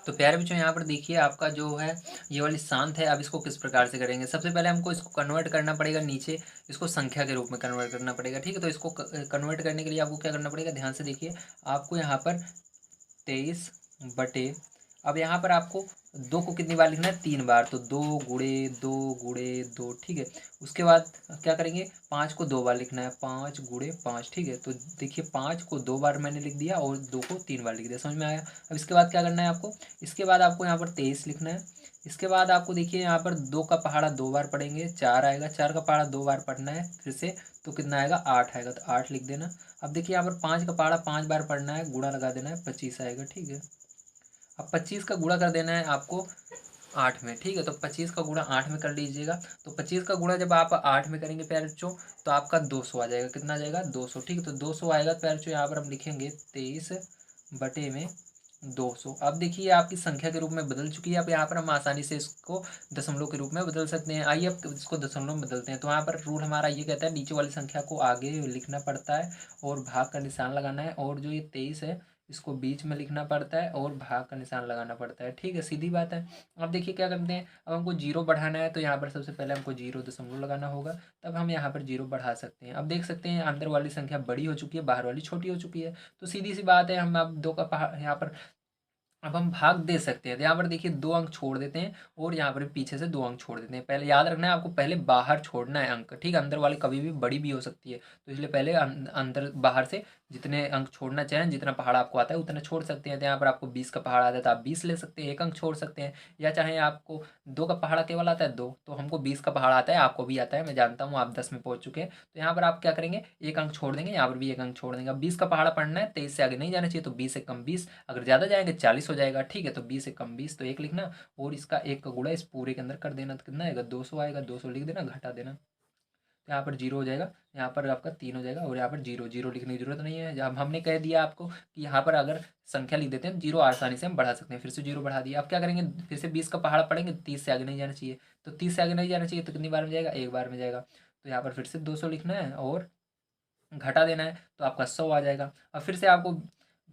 तो प्यारे बच्चों यहाँ पर देखिए आपका जो है ये वाली शांत है। अब इसको किस प्रकार से करेंगे, सबसे पहले हमको इसको कन्वर्ट करना पड़ेगा, नीचे इसको संख्या के रूप में कन्वर्ट करना पड़ेगा, ठीक है। तो इसको कन्वर्ट करने के लिए आपको क्या करना पड़ेगा, ध्यान से देखिए, आपको यहाँ पर 23 बटे अब यहाँ पर आपको दो को कितनी बार लिखना है, 3 बार, तो 2 गुणे 2 गुणे 2, ठीक है। उसके बाद क्या करेंगे, 5 को 2 बार लिखना है, 5 गुणे 5, ठीक है। तो देखिए 5 को 2 बार मैंने लिख दिया और 2 को 3 बार लिख दिया, समझ में आया। अब इसके बाद क्या करना है आपको, इसके बाद आपको यहाँ पर 23 लिखना है। इसके बाद आपको देखिए यहाँ पर 2 का पहाड़ा 2 बार पढ़ेंगे, 4 आएगा, 4 का पहाड़ा 2 बार पढ़ना है फिर से, तो कितना आएगा, 8 आएगा, तो 8 लिख देना। अब देखिए यहाँ पर 5 का पहाड़ा 5 बार पढ़ना है, गुणा लगा देना है, 25 आएगा, ठीक है। अब 25 का गुणा कर देना है आपको 8 में, ठीक है। तो 25 का गुणा 8 में कर लीजिएगा। तो 25 का गुणा जब आप 8 में करेंगे प्यारे बच्चों, तो आपका 200 आ जाएगा, कितना आ जाएगा, 200, ठीक है। तो 200 आएगा प्यारे बच्चों, यहाँ पर हम लिखेंगे 23 बटे में 200। अब देखिए आपकी संख्या के रूप में बदल चुकी है। अब यहाँ पर हम आसानी से इसको दशमलव के रूप में बदल सकते हैं। आइए अब इसको दशमलव में बदलते हैं। तो यहाँ पर रूल हमारा ये कहता है, नीचे वाली संख्या को आगे लिखना पड़ता है और भाग का निशान लगाना है, और जो ये 23 है इसको बीच में लिखना पड़ता है और भाग का निशान लगाना पड़ता है, ठीक है, सीधी बात है। अब देखिए क्या करते हैं, अब हमको जीरो बढ़ाना है, तो यहाँ पर सबसे पहले हमको जीरो दशमलव लगाना होगा, तब हम यहाँ पर जीरो बढ़ा सकते हैं। अब देख सकते हैं अंदर वाली संख्या बड़ी हो चुकी है, बाहर वाली छोटी हो चुकी है, तो सीधी सी बात है, हम अब दो का यहाँ पर अब हम भाग दे सकते हैं। तो यहाँ पर देखिए 2 अंक छोड़ देते हैं और यहाँ पर पीछे से 2 अंक छोड़ देते हैं। पहले याद रखना है आपको, पहले बाहर छोड़ना है अंक, ठीक है। अंदर वाली कभी भी बड़ी भी हो सकती है, तो इसलिए पहले अंदर बाहर से जितने अंक छोड़ना चाहें, जितना पहाड़ आपको आता है उतना छोड़ सकते हैं। तो यहाँ पर आपको 20 का पहाड़ आता है तो आप 20 ले सकते हैं, 1 अंक छोड़ सकते हैं। या चाहे आपको 2 का पहाड़ा केवल आता है 2, तो हमको 20 का पहाड़ आता है, आपको भी आता है, मैं जानता हूँ आप 10 में पहुंच चुके हैं। तो यहाँ पर आप क्या करेंगे, 1 अंक छोड़ देंगे, यहाँ पर भी 1 अंक छोड़ देंगे। अब 20 का पहाड़ा पढ़ना है, 23 से आगे नहीं जाना चाहिए, तो 20 से कम 20, अगर ज़्यादा जाएंगे 40 हो जाएगा, ठीक है। तो 20 से कम 20, तो 1 लिखना और इसका 1 का गुणा इस पूरे के अंदर कर देना, तो कितना आएगा, 200 आएगा, 200 लिख देना, घटा देना। तो यहाँ पर जीरो हो जाएगा, यहाँ पर आपका 3 हो जाएगा और यहाँ पर जीरो, जीरो लिखने की जरूरत नहीं है। जब हमने कह दिया आपको कि यहाँ पर अगर संख्या लिख देते हैं, जीरो आसानी से हम बढ़ा सकते हैं, फिर से जीरो बढ़ा दिया। अब क्या करेंगे, फिर से 20 का पहाड़ा पढ़ेंगे, 30 से आगे नहीं जाना चाहिए, तो 30 से आगे नहीं जाना चाहिए, तो कितनी बार में जाएगा, 1 बार में जाएगा। तो यहाँ पर फिर से 200 लिखना है और घटा देना है, तो आपका 100 आ जाएगा। अब फिर से आपको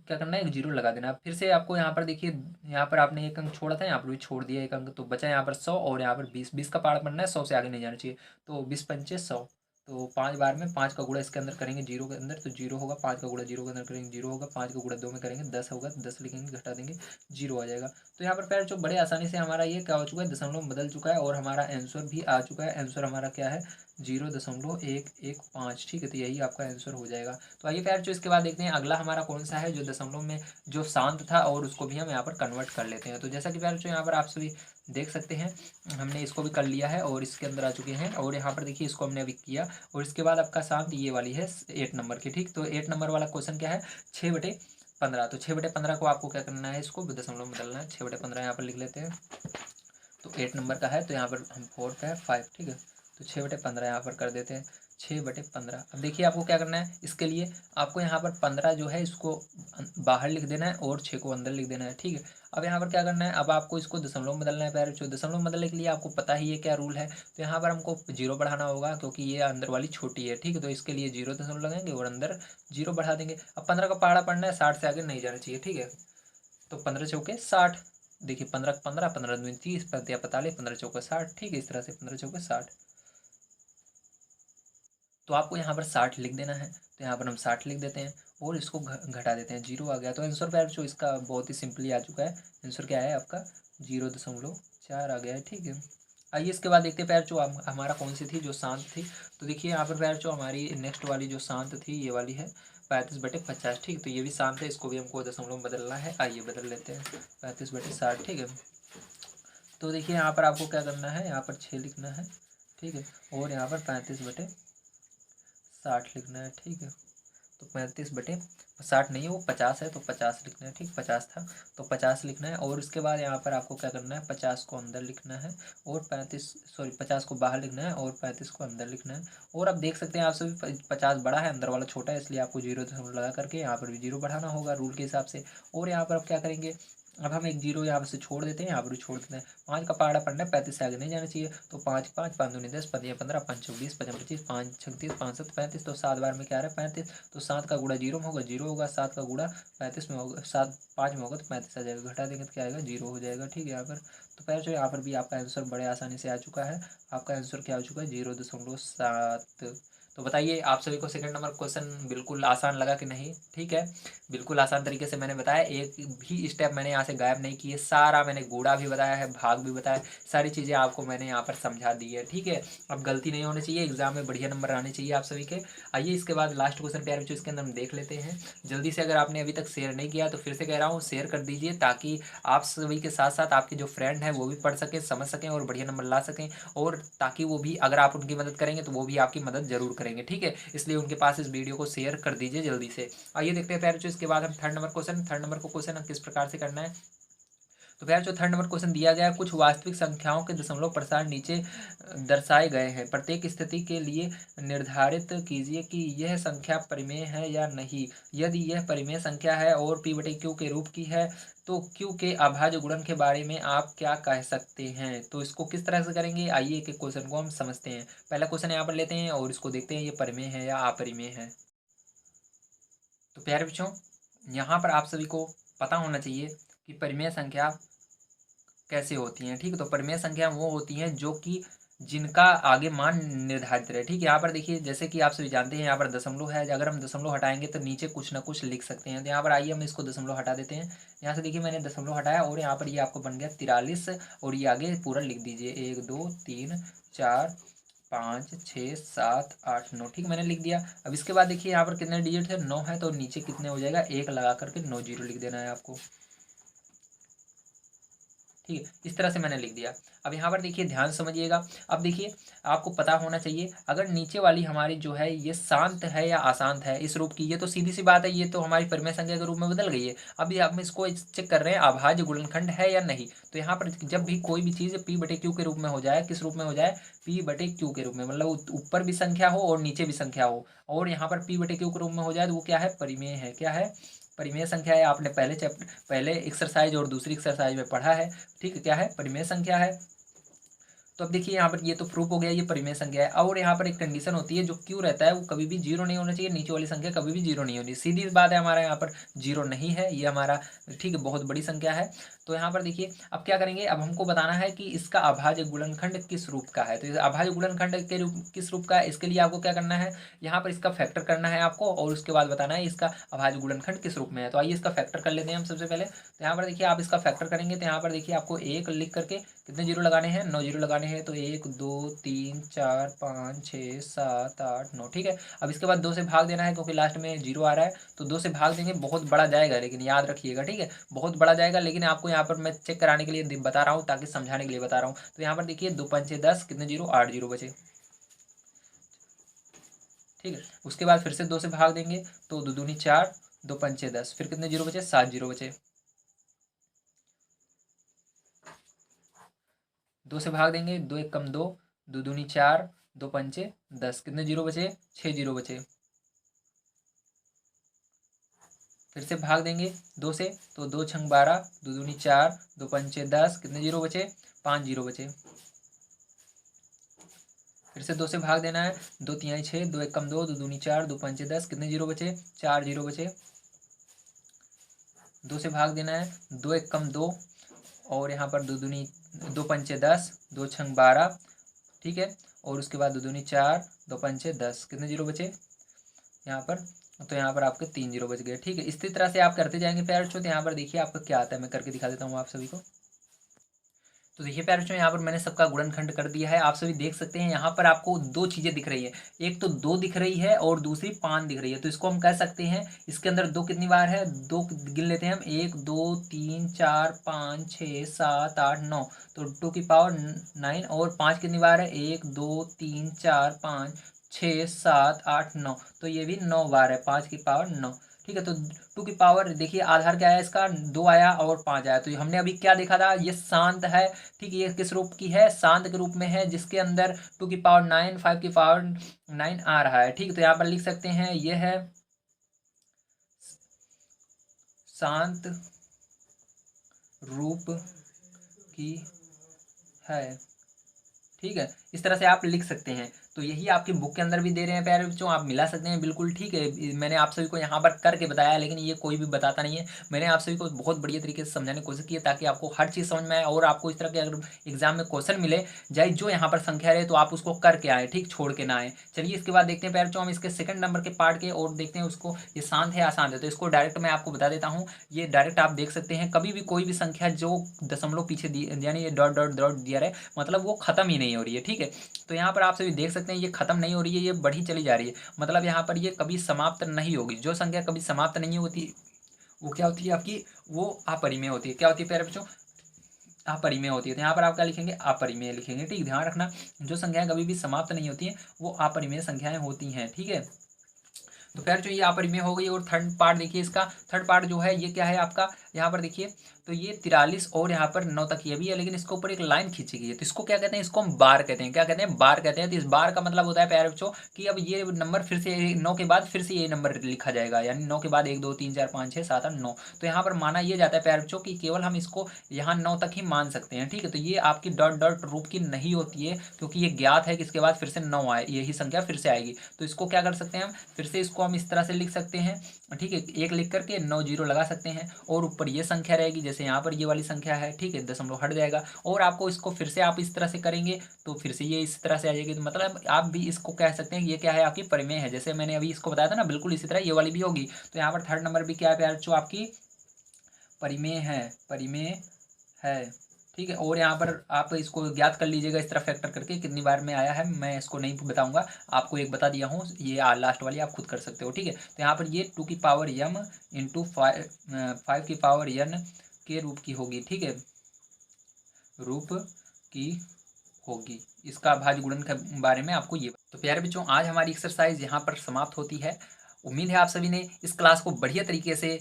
क्या करना है, एक जीरो लगा देना। फिर से आपको यहाँ पर देखिए, यहाँ पर आपने 1 अंक छोड़ा था, यहाँ पर भी छोड़ दिया 1 अंक, तो बचा यहाँ पर 100 और यहाँ पर 20, 20 का पार्ट बनना है, 100 से आगे नहीं जाना चाहिए, तो 20 पंचे 100। तो 5 बार में 5 का गुणा इसके अंदर करेंगे जीरो के अंदर, तो जीरो होगा, 5 का गुणा जीरो के अंदर करेंगे जीरो होगा, 5 का गुणा 2 में करेंगे 10 होगा, 10 लिखेंगे, घटा देंगे, जीरो आ जाएगा। तो यहाँ पर पैर जो बड़े आसानी से हमारा ये क्या हो चुका है, दशमलव बदल चुका है और हमारा आंसर भी आ चुका है। आंसर हमारा क्या है, 0.115, ठीक है। तो यही आपका आंसर हो जाएगा। तो आइए प्यार जो इसके बाद देखते हैं अगला हमारा कौन सा है, जो दशमलव में जो शांत था और उसको भी हम यहाँ पर कन्वर्ट कर लेते हैं। तो जैसा कि प्यार जो यहाँ पर आप सभी देख सकते हैं, हमने इसको भी कर लिया है और इसके अंदर आ चुके हैं, और यहाँ पर देखिए इसको हमने अभी किया, और इसके बाद आपका शांत ये वाली है 8 नंबर की, ठीक। तो 8 नंबर वाला क्वेश्चन क्या है, 6/15। तो 6/15 को आपको क्या करना है, इसको दशमलव में बदलना है, 6/15 यहाँ पर लिख लेते हैं। तो 8 नंबर का है, तो यहाँ पर हम 4 का है 5, ठीक है। तो 6/15 यहाँ पर कर देते हैं, 6/15। अब देखिए आपको क्या करना है, इसके लिए आपको यहाँ पर 15 जो है इसको बाहर लिख देना है और 6 को अंदर लिख देना है, ठीक है। अब यहाँ पर क्या करना है, अब आपको इसको दशमलव में बदलना है प्यारे बच्चों। दशमलव में बदलने के लिए आपको पता ही है क्या रूल है, तो यहाँ पर हमको जीरो बढ़ाना होगा, क्योंकि ये अंदर वाली छोटी है, ठीक है। तो इसके लिए जीरो दशमलव लगाएंगे और अंदर जीरो बढ़ा देंगे। अब 15 का पहाड़ा पढ़ना है, 60 से आगे नहीं जाना चाहिए, ठीक है। तो 15 चौके 60, देखिए 15 15, 15 दूनी 30, 15 45, 15 चौके 60, ठीक है। इस तरह से 15 चौके 60, तो आपको यहाँ पर 60 लिख देना है, तो यहाँ पर हम 60 लिख देते हैं और इसको घटा देते हैं, जीरो आ गया। तो आंसर पैर जो इसका बहुत ही सिंपली आ चुका है। आंसर क्या है आपका, 0.4 आ गया है, ठीक है। आइए इसके बाद देखते हैं पैर जो हमारा कौन सी थी जो शांत थी। तो देखिए यहाँ पर पैर जो हमारी नेक्स्ट वाली जो शांत थी ये वाली है 35/50, ठीक। तो ये भी शांत है, इसको भी हमको दशमलव में बदलना है। आइए बदल लेते हैं, 35/60, ठीक है। तो देखिए यहाँ पर आपको क्या करना है, यहाँ पर 6 लिखना है, ठीक है, और यहाँ पर 35/60 लिखना है, ठीक है। तो 35/60 नहीं है, वो 50 है, तो 50 लिखना है, ठीक। 50 था तो 50 लिखना है, और उसके बाद यहाँ पर आपको क्या करना है, 50 को अंदर लिखना है और 50 को बाहर लिखना है और 35 को अंदर लिखना है। और अब देख सकते हैं आप सभी 50 बड़ा है, अंदर वाला छोटा है, इसलिए आपको जीरो दशमलव लगा करके यहाँ पर भी जीरो बढ़ाना होगा रूल के हिसाब से। और यहाँ पर अब क्या करेंगे, अब हम एक जीरो यहाँ से छोड़ देते हैं, यहाँ पर भी छोड़ देते हैं। 5 का पहाड़ा पढ़ना है, 35 से आगे नहीं जाना चाहिए, तो 5 5 5 दूनी 10, 15 15, 5 चौक 20, 5 25, 5 36, 5 7 35, तो 7 बार में क्या आ रहा है 35। तो 7 का गुणा जीरो में होगा, जीरो होगा, 7 का गुणा 35 में होगा, 7 5 में होगा, तो 35 आ जाएगा, घटा देंगे तो क्या आएगा, जीरो हो जाएगा, ठीक है। यहाँ पर तो पैर जो यहाँ पर भी आपका आंसर बड़े आसानी से आ चुका है। आपका आंसर क्या हो चुका है, 0.7 तो बताइए आप सभी को सेकंड नंबर क्वेश्चन बिल्कुल आसान लगा कि नहीं? ठीक है, बिल्कुल आसान तरीके से मैंने बताया, एक भी स्टेप मैंने यहाँ से गायब नहीं किए, सारा मैंने गुणा भी बताया है, भाग भी बताया, सारी चीज़ें आपको मैंने यहाँ पर समझा दी है। ठीक है, अब गलती नहीं होनी चाहिए, एग्जाम में बढ़िया नंबर आने चाहिए आप सभी के। आइए इसके बाद लास्ट क्वेश्चन प्यारे बच्चों इसके अंदर हम देख लेते हैं। जल्दी से, अगर आपने अभी तक शेयर नहीं किया तो फिर से कह रहा हूँ शेयर कर दीजिए, ताकि आप सभी के साथ साथ आपके जो फ्रेंड हैं वो भी पढ़ सकें, समझ सकें और बढ़िया नंबर ला सकें, और ताकि वो भी, अगर आप उनकी मदद करेंगे तो वो भी आपकी मदद जरूर करेंगे। ठीक है, इसलिए उनके पास इस वीडियो को शेयर कर दीजिए जल्दी से। आइए देखते हैं प्यारे बच्चों इसके बाद हम थर्ड नंबर को क्वेश्चन किस प्रकार से करना है। तो भैया जो थर्ड नंबर क्वेश्चन दिया गया है, कुछ वास्तविक संख्याओं के दशमलव प्रसार नीचे दर्शाए गए हैं, प्रत्येक स्थिति के लिए निर्धारित कीजिए कि यह संख्या परिमेय है या नहीं। यदि यह परिमेय संख्या है और p बटे क्यू के रूप की है तो q के अभाज्य गुणन के बारे में आप क्या कह सकते हैं। तो इसको किस तरह से करेंगे, आइए एक एक क्वेश्चन को हम समझते हैं। पहला क्वेश्चन यहाँ पर लेते हैं और इसको देखते हैं ये परिमेय है या अपरिमेय है। तो प्यारे बच्चों, यहाँ पर आप सभी को पता होना चाहिए कि परिमेय संख्या कैसे होती हैं। ठीक है, तो परिमेय संख्या वो होती हैं जो कि जिनका आगे मान निर्धारित रहे। ठीक है, यहाँ पर देखिए, जैसे कि आप सभी जानते हैं यहाँ पर दशमलव है, अगर हम दशमलव हटाएंगे तो नीचे कुछ ना कुछ लिख सकते हैं। तो यहाँ पर आइए हम इसको दशमलव हटा देते हैं। यहाँ से देखिए मैंने दशमलव हटाया और यहाँ पर ये आपको बन गया 43, और ये आगे पूरा लिख दीजिए 1 2 3 4 5 6 7 8 9। ठीक, मैंने लिख दिया। अब इसके बाद देखिए यहाँ पर कितने डिजिट है, 9 है, तो नीचे कितने हो जाएगा, 1 लगा करके 9 जीरो लिख देना है आपको। ठीक है, इस तरह से मैंने लिख दिया। अब यहाँ पर देखिए ध्यान समझिएगा। अब देखिए आपको पता होना चाहिए, अगर नीचे वाली हमारी जो है ये शांत है या अशांत है इस रूप की, ये तो सीधी सी बात है, ये तो हमारी परिमेय संख्या के रूप में बदल गई है। अभी हम इसको चेक कर रहे हैं अभाज्य गुणनखंड है या नहीं। तो यहाँ पर जब भी कोई भी चीज़ p बटे क्यू के रूप में हो जाए, किस रूप में हो जाए, p बटे क्यू के रूप में, मतलब ऊपर भी संख्या हो और नीचे भी संख्या हो, और यहाँ पर p बटे क्यू के रूप में हो जाए तो वो क्या है, परिमेय है। क्या है, परिमेय संख्या है। आपने पहले एक्सरसाइज और दूसरी एक्सरसाइज में पढ़ा है। ठीक है, क्या है, परिमेय संख्या है। तो अब देखिए यहाँ पर ये तो प्रूफ हो गया ये परिमेय संख्या है। और यहाँ पर एक कंडीशन होती है, जो क्यू रहता है वो कभी भी जीरो नहीं होना चाहिए, नीचे वाली संख्या कभी भी जीरो नहीं होनी। सीधी बात है, हमारा यहाँ पर जीरो नहीं है, ये हमारा ठीक है बहुत बड़ी संख्या है। तो यहाँ पर देखिए अब क्या करेंगे, अब हमको बताना है कि इसका अभाज्य गुणनखंड किस रूप का है। तो अभाज्य गुणनखंड के रूप किस रूप का है, इसके लिए आपको क्या करना है, यहाँ पर इसका फैक्टर करना है आपको, और उसके बाद बताना है इसका अभाज्य गुणनखंड किस रूप में है। तो आइए इसका फैक्टर कर लेते हैं हम सबसे पहले। तो यहाँ पर देखिए आप इसका फैक्टर करेंगे तो यहाँ पर देखिए आपको एक लिख करके कितने जीरो लगाने हैं, 9 जीरो लगाने हैं। तो 1 2 3 4 5 6 7 8 9। ठीक है, अब इसके बाद 2 से भाग देना है, क्योंकि लास्ट में जीरो आ रहा है, तो 2 से भाग देंगे, बहुत बड़ा जाएगा लेकिन याद रखिएगा। ठीक है, बहुत बड़ा जाएगा, लेकिन आपको यहाँ पर मैं चेक कराने के लिए बता रहा हूँ, ताकि समझाने के लिए बता रहा हूँ। तो यहाँ पर देखिए 2 पंचे 10, कितने जीरो, 8 जीरो बचे। ठीक है, उसके बाद फिर से 2 से भाग देंगे तो 2 दूनी 4, 2 पंचे 10, फिर कितने जीरो बचे, 7 जीरो बचे। 2 से भाग देंगे, 2 एक कम 2, 2 दूनी 4, 2 पंचे 10, कितने जीरो बचे, 6 जीरो बचे। फिर से भाग देंगे 2 से, तो 2 छंग 12, 2 दूनी 4, 2 पंचे 10, कितने जीरो बचे, 5 जीरो बचे। फिर से 2 से भाग देना है, 2 तिहाई 6, 2 एक कम 2, 2 दूनी 4, 2 पंचे 10, कितने जीरो बचे, 4 जीरो बचे। 2 से भाग देना है, 2 एक कम 2, और यहाँ पर 2 पंचे 10, 2 छंग 12। ठीक है, और उसके बाद 2 दूनी 4, 2 पंचे 10, कितने जीरो बचे यहाँ पर, तो यहाँ पर आपके 3 जीरो बच गए। ठीक है, इसी तरह से आप करते जाएंगे प्यारे बच्चों। तो यहाँ पर देखिए आपका क्या आता है, मैं करके दिखा देता हूँ आप सभी को। तो देखिए प्यारे बच्चों, यहाँ पर मैंने सबका गुणनखंड कर दिया है, आप सभी देख सकते हैं। यहाँ पर आपको दो चीज़ें दिख रही है, एक तो 2 दिख रही है और दूसरी 5 दिख रही है। तो इसको हम कह सकते हैं, इसके अंदर 2 कितनी बार है, 2 गिन लेते हैं हम, 1 2 3 4 5 6 7 8 9, तो 2 की पावर 9। और 5 कितनी बार है, 1 2 3 4 5 6 7 8 9, तो ये भी 9 बार है, 5 की पावर 9। ठीक है, तो 2 की पावर देखिए आधार क्या है इसका, 2 आया और 5 आया। तो हमने अभी क्या देखा था, ये शांत है। ठीक, ये किस रूप की है, शांत के रूप में है, जिसके अंदर 2 की पावर 9, 5 की पावर 9 आ रहा है। ठीक, तो यहाँ पर लिख सकते हैं ये है शांत रूप की है। ठीक है, इस तरह से आप लिख सकते हैं। तो यही आपकी बुक के अंदर भी दे रहे हैं प्यारे बच्चों, आप मिला सकते हैं बिल्कुल, ठीक है। मैंने आप सभी को यहाँ पर करके बताया, लेकिन ये कोई भी बताता नहीं है। मैंने आप सभी को बहुत बढ़िया तरीके से समझाने की कोशिश की है ताकि आपको हर चीज़ समझ में आए, और आपको इस तरह के अगर एग्जाम में क्वेश्चन मिले जाए जो यहाँ पर संख्या रहे तो आप उसको करके आए, ठीक, छोड़ के ना आए। चलिए इसके बाद देखते हैं प्यारे बच्चों हम इसके सेकंड नंबर के पार्ट के, और देखते हैं उसको ये शांत है आसान है। तो इसको डायरेक्ट मैं आपको बता देता हूँ, ये डायरेक्ट आप देख सकते हैं। कभी भी कोई भी संख्या जो दशमलव पीछे दी, यानी ये डॉट डॉट डॉट दिया है, मतलब वो खत्म ही नहीं हो रही है, ठीक है। तो यहाँ पर आप सभी देख सकते हैं ये खत्म नहीं हो रही है, ये बढ़ी चली जा रही है, मतलब यहाँ पर ये कभी समाप्त नहीं होगी। जो संख्या कभी समाप्त नहीं होती वो क्या होती है आपकी, वो अपरिमेय होती है। क्या होती है प्यारे बच्चों, अपरिमेय होती है। तो यहाँ पर आप क्या लिखेंगे, अपरिमेय लिखेंगे, ठीक। ध्यान रखना, जो संख्याएं कभी भी समाप्त नहीं होती हैं वो अपरिमेय संख्याएं होती हैं, ठीक है। तो खैर जो ये अपरिमेय हो गई। और थर्ड पार्ट देखिए, इसका थर्ड पार्ट जो है ये क्या है आपका, यहाँ पर देखिए, तो ये 43 और यहाँ पर 9 तक ये भी है, लेकिन इसके ऊपर एक लाइन खींची गई है। तो इसको क्या कहते हैं, इसको हम बार कहते हैं। क्या कहते हैं, बार कहते हैं। तो इस बार का मतलब होता है प्यारे बच्चों कि अब ये नंबर फिर से 9 के बाद फिर से ये नंबर लिखा जाएगा, यानी 9 के बाद 1 2 3 4 5 6 7 8 9। तो यहाँ पर माना ये जाता है प्यारे बच्चों कि केवल हम इसको यहाँ 9 तक ही मान सकते हैं, ठीक है। तो ये आपकी डॉट डॉट रूप की नहीं होती है, क्योंकि ये ज्ञात है कि इसके बाद फिर से 9 आए, यही संख्या फिर से आएगी। तो इसको क्या कर सकते हैं हम, फिर से इसको हम इस तरह से लिख सकते हैं, ठीक है। एक लिख करके 9 जीरो लगा सकते हैं, और ऊपर ये संख्या रहेगी, जैसे यहाँ पर ये वाली संख्या है, ठीक है, दशमलव हट जाएगा। और आपको इसको फिर से आप इस तरह से करेंगे तो फिर से ये इस तरह से आ जाएगी। तो मतलब आप भी इसको कह सकते हैं कि ये क्या है, आपकी परिमेय है। जैसे मैंने अभी इसको बताया था ना, बिल्कुल इसी तरह ये वाली भी होगी। तो यहाँ पर थर्ड नंबर भी क्या है प्यार, जो आपकी परिमेय है, परिमेय है, ठीक है। और यहाँ पर आप इसको ज्ञात कर लीजिएगा इस तरह फैक्टर करके, कितनी बार में आया है मैं इसको नहीं बताऊंगा, आपको एक बता दिया हूँ, ये लास्ट वाली आप खुद कर सकते हो, ठीक है। तो यहाँ पर ये 2 की पावर m इंटू 5 की पावर n के रूप की होगी, ठीक है, रूप की होगी। इसका भाज्य गुणन के बारे में आपको ये। तो प्यारे बच्चों आज हमारी एक्सरसाइज यहाँ पर समाप्त होती है। उम्मीद है आप सभी ने इस क्लास को बढ़िया तरीके से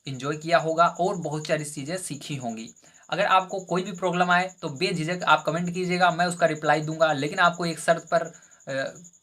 इन्जॉय किया होगा और बहुत सारी चीज़ें सीखी होंगी। अगर आपको कोई भी प्रॉब्लम आए तो बेझिझक आप कमेंट कीजिएगा, मैं उसका रिप्लाई दूंगा। लेकिन आपको एक शर्त पर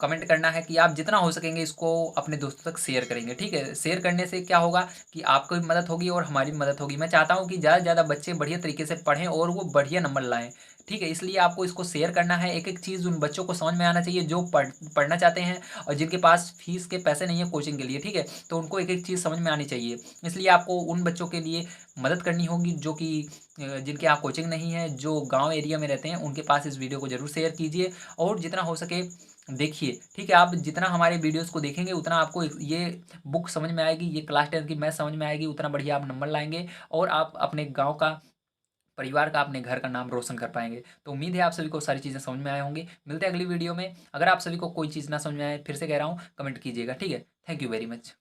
कमेंट करना है कि आप जितना हो सकेंगे इसको अपने दोस्तों तक शेयर करेंगे, ठीक है। शेयर करने से क्या होगा कि आपको भी मदद होगी और हमारी भी मदद होगी। मैं चाहता हूँ कि ज़्यादा से ज़्यादा बच्चे बढ़िया तरीके से पढ़ें और वो बढ़िया नंबर लाएँ, ठीक है। इसलिए आपको इसको शेयर करना है। एक एक चीज़ उन बच्चों को समझ में आना चाहिए जो पढ़ना चाहते हैं और जिनके पास फीस के पैसे नहीं है कोचिंग के लिए, ठीक है। तो उनको एक एक चीज़ समझ में आनी चाहिए। इसलिए आपको उन बच्चों के लिए मदद करनी होगी जो कि जिनके यहाँ कोचिंग नहीं है, जो गांव एरिया में रहते हैं, उनके पास इस वीडियो को जरूर शेयर कीजिए और जितना हो सके देखिए, ठीक है। आप जितना हमारे वीडियोस को देखेंगे उतना आपको ये बुक समझ में आएगी, ये क्लास 10 की मैथ समझ में आएगी, उतना बढ़िया आप नंबर लाएंगे और आप अपने गाँव का, परिवार का, अपने घर का नाम रोशन कर पाएंगे। तो उम्मीद है आप सभी को सारी चीज़ें समझ में आए होंगी। मिलते हैं अगली वीडियो में। अगर आप सभी को कोई चीज़ ना समझ में आए, फिर से कह रहा हूँ, कमेंट कीजिएगा, ठीक है। Thank you very much.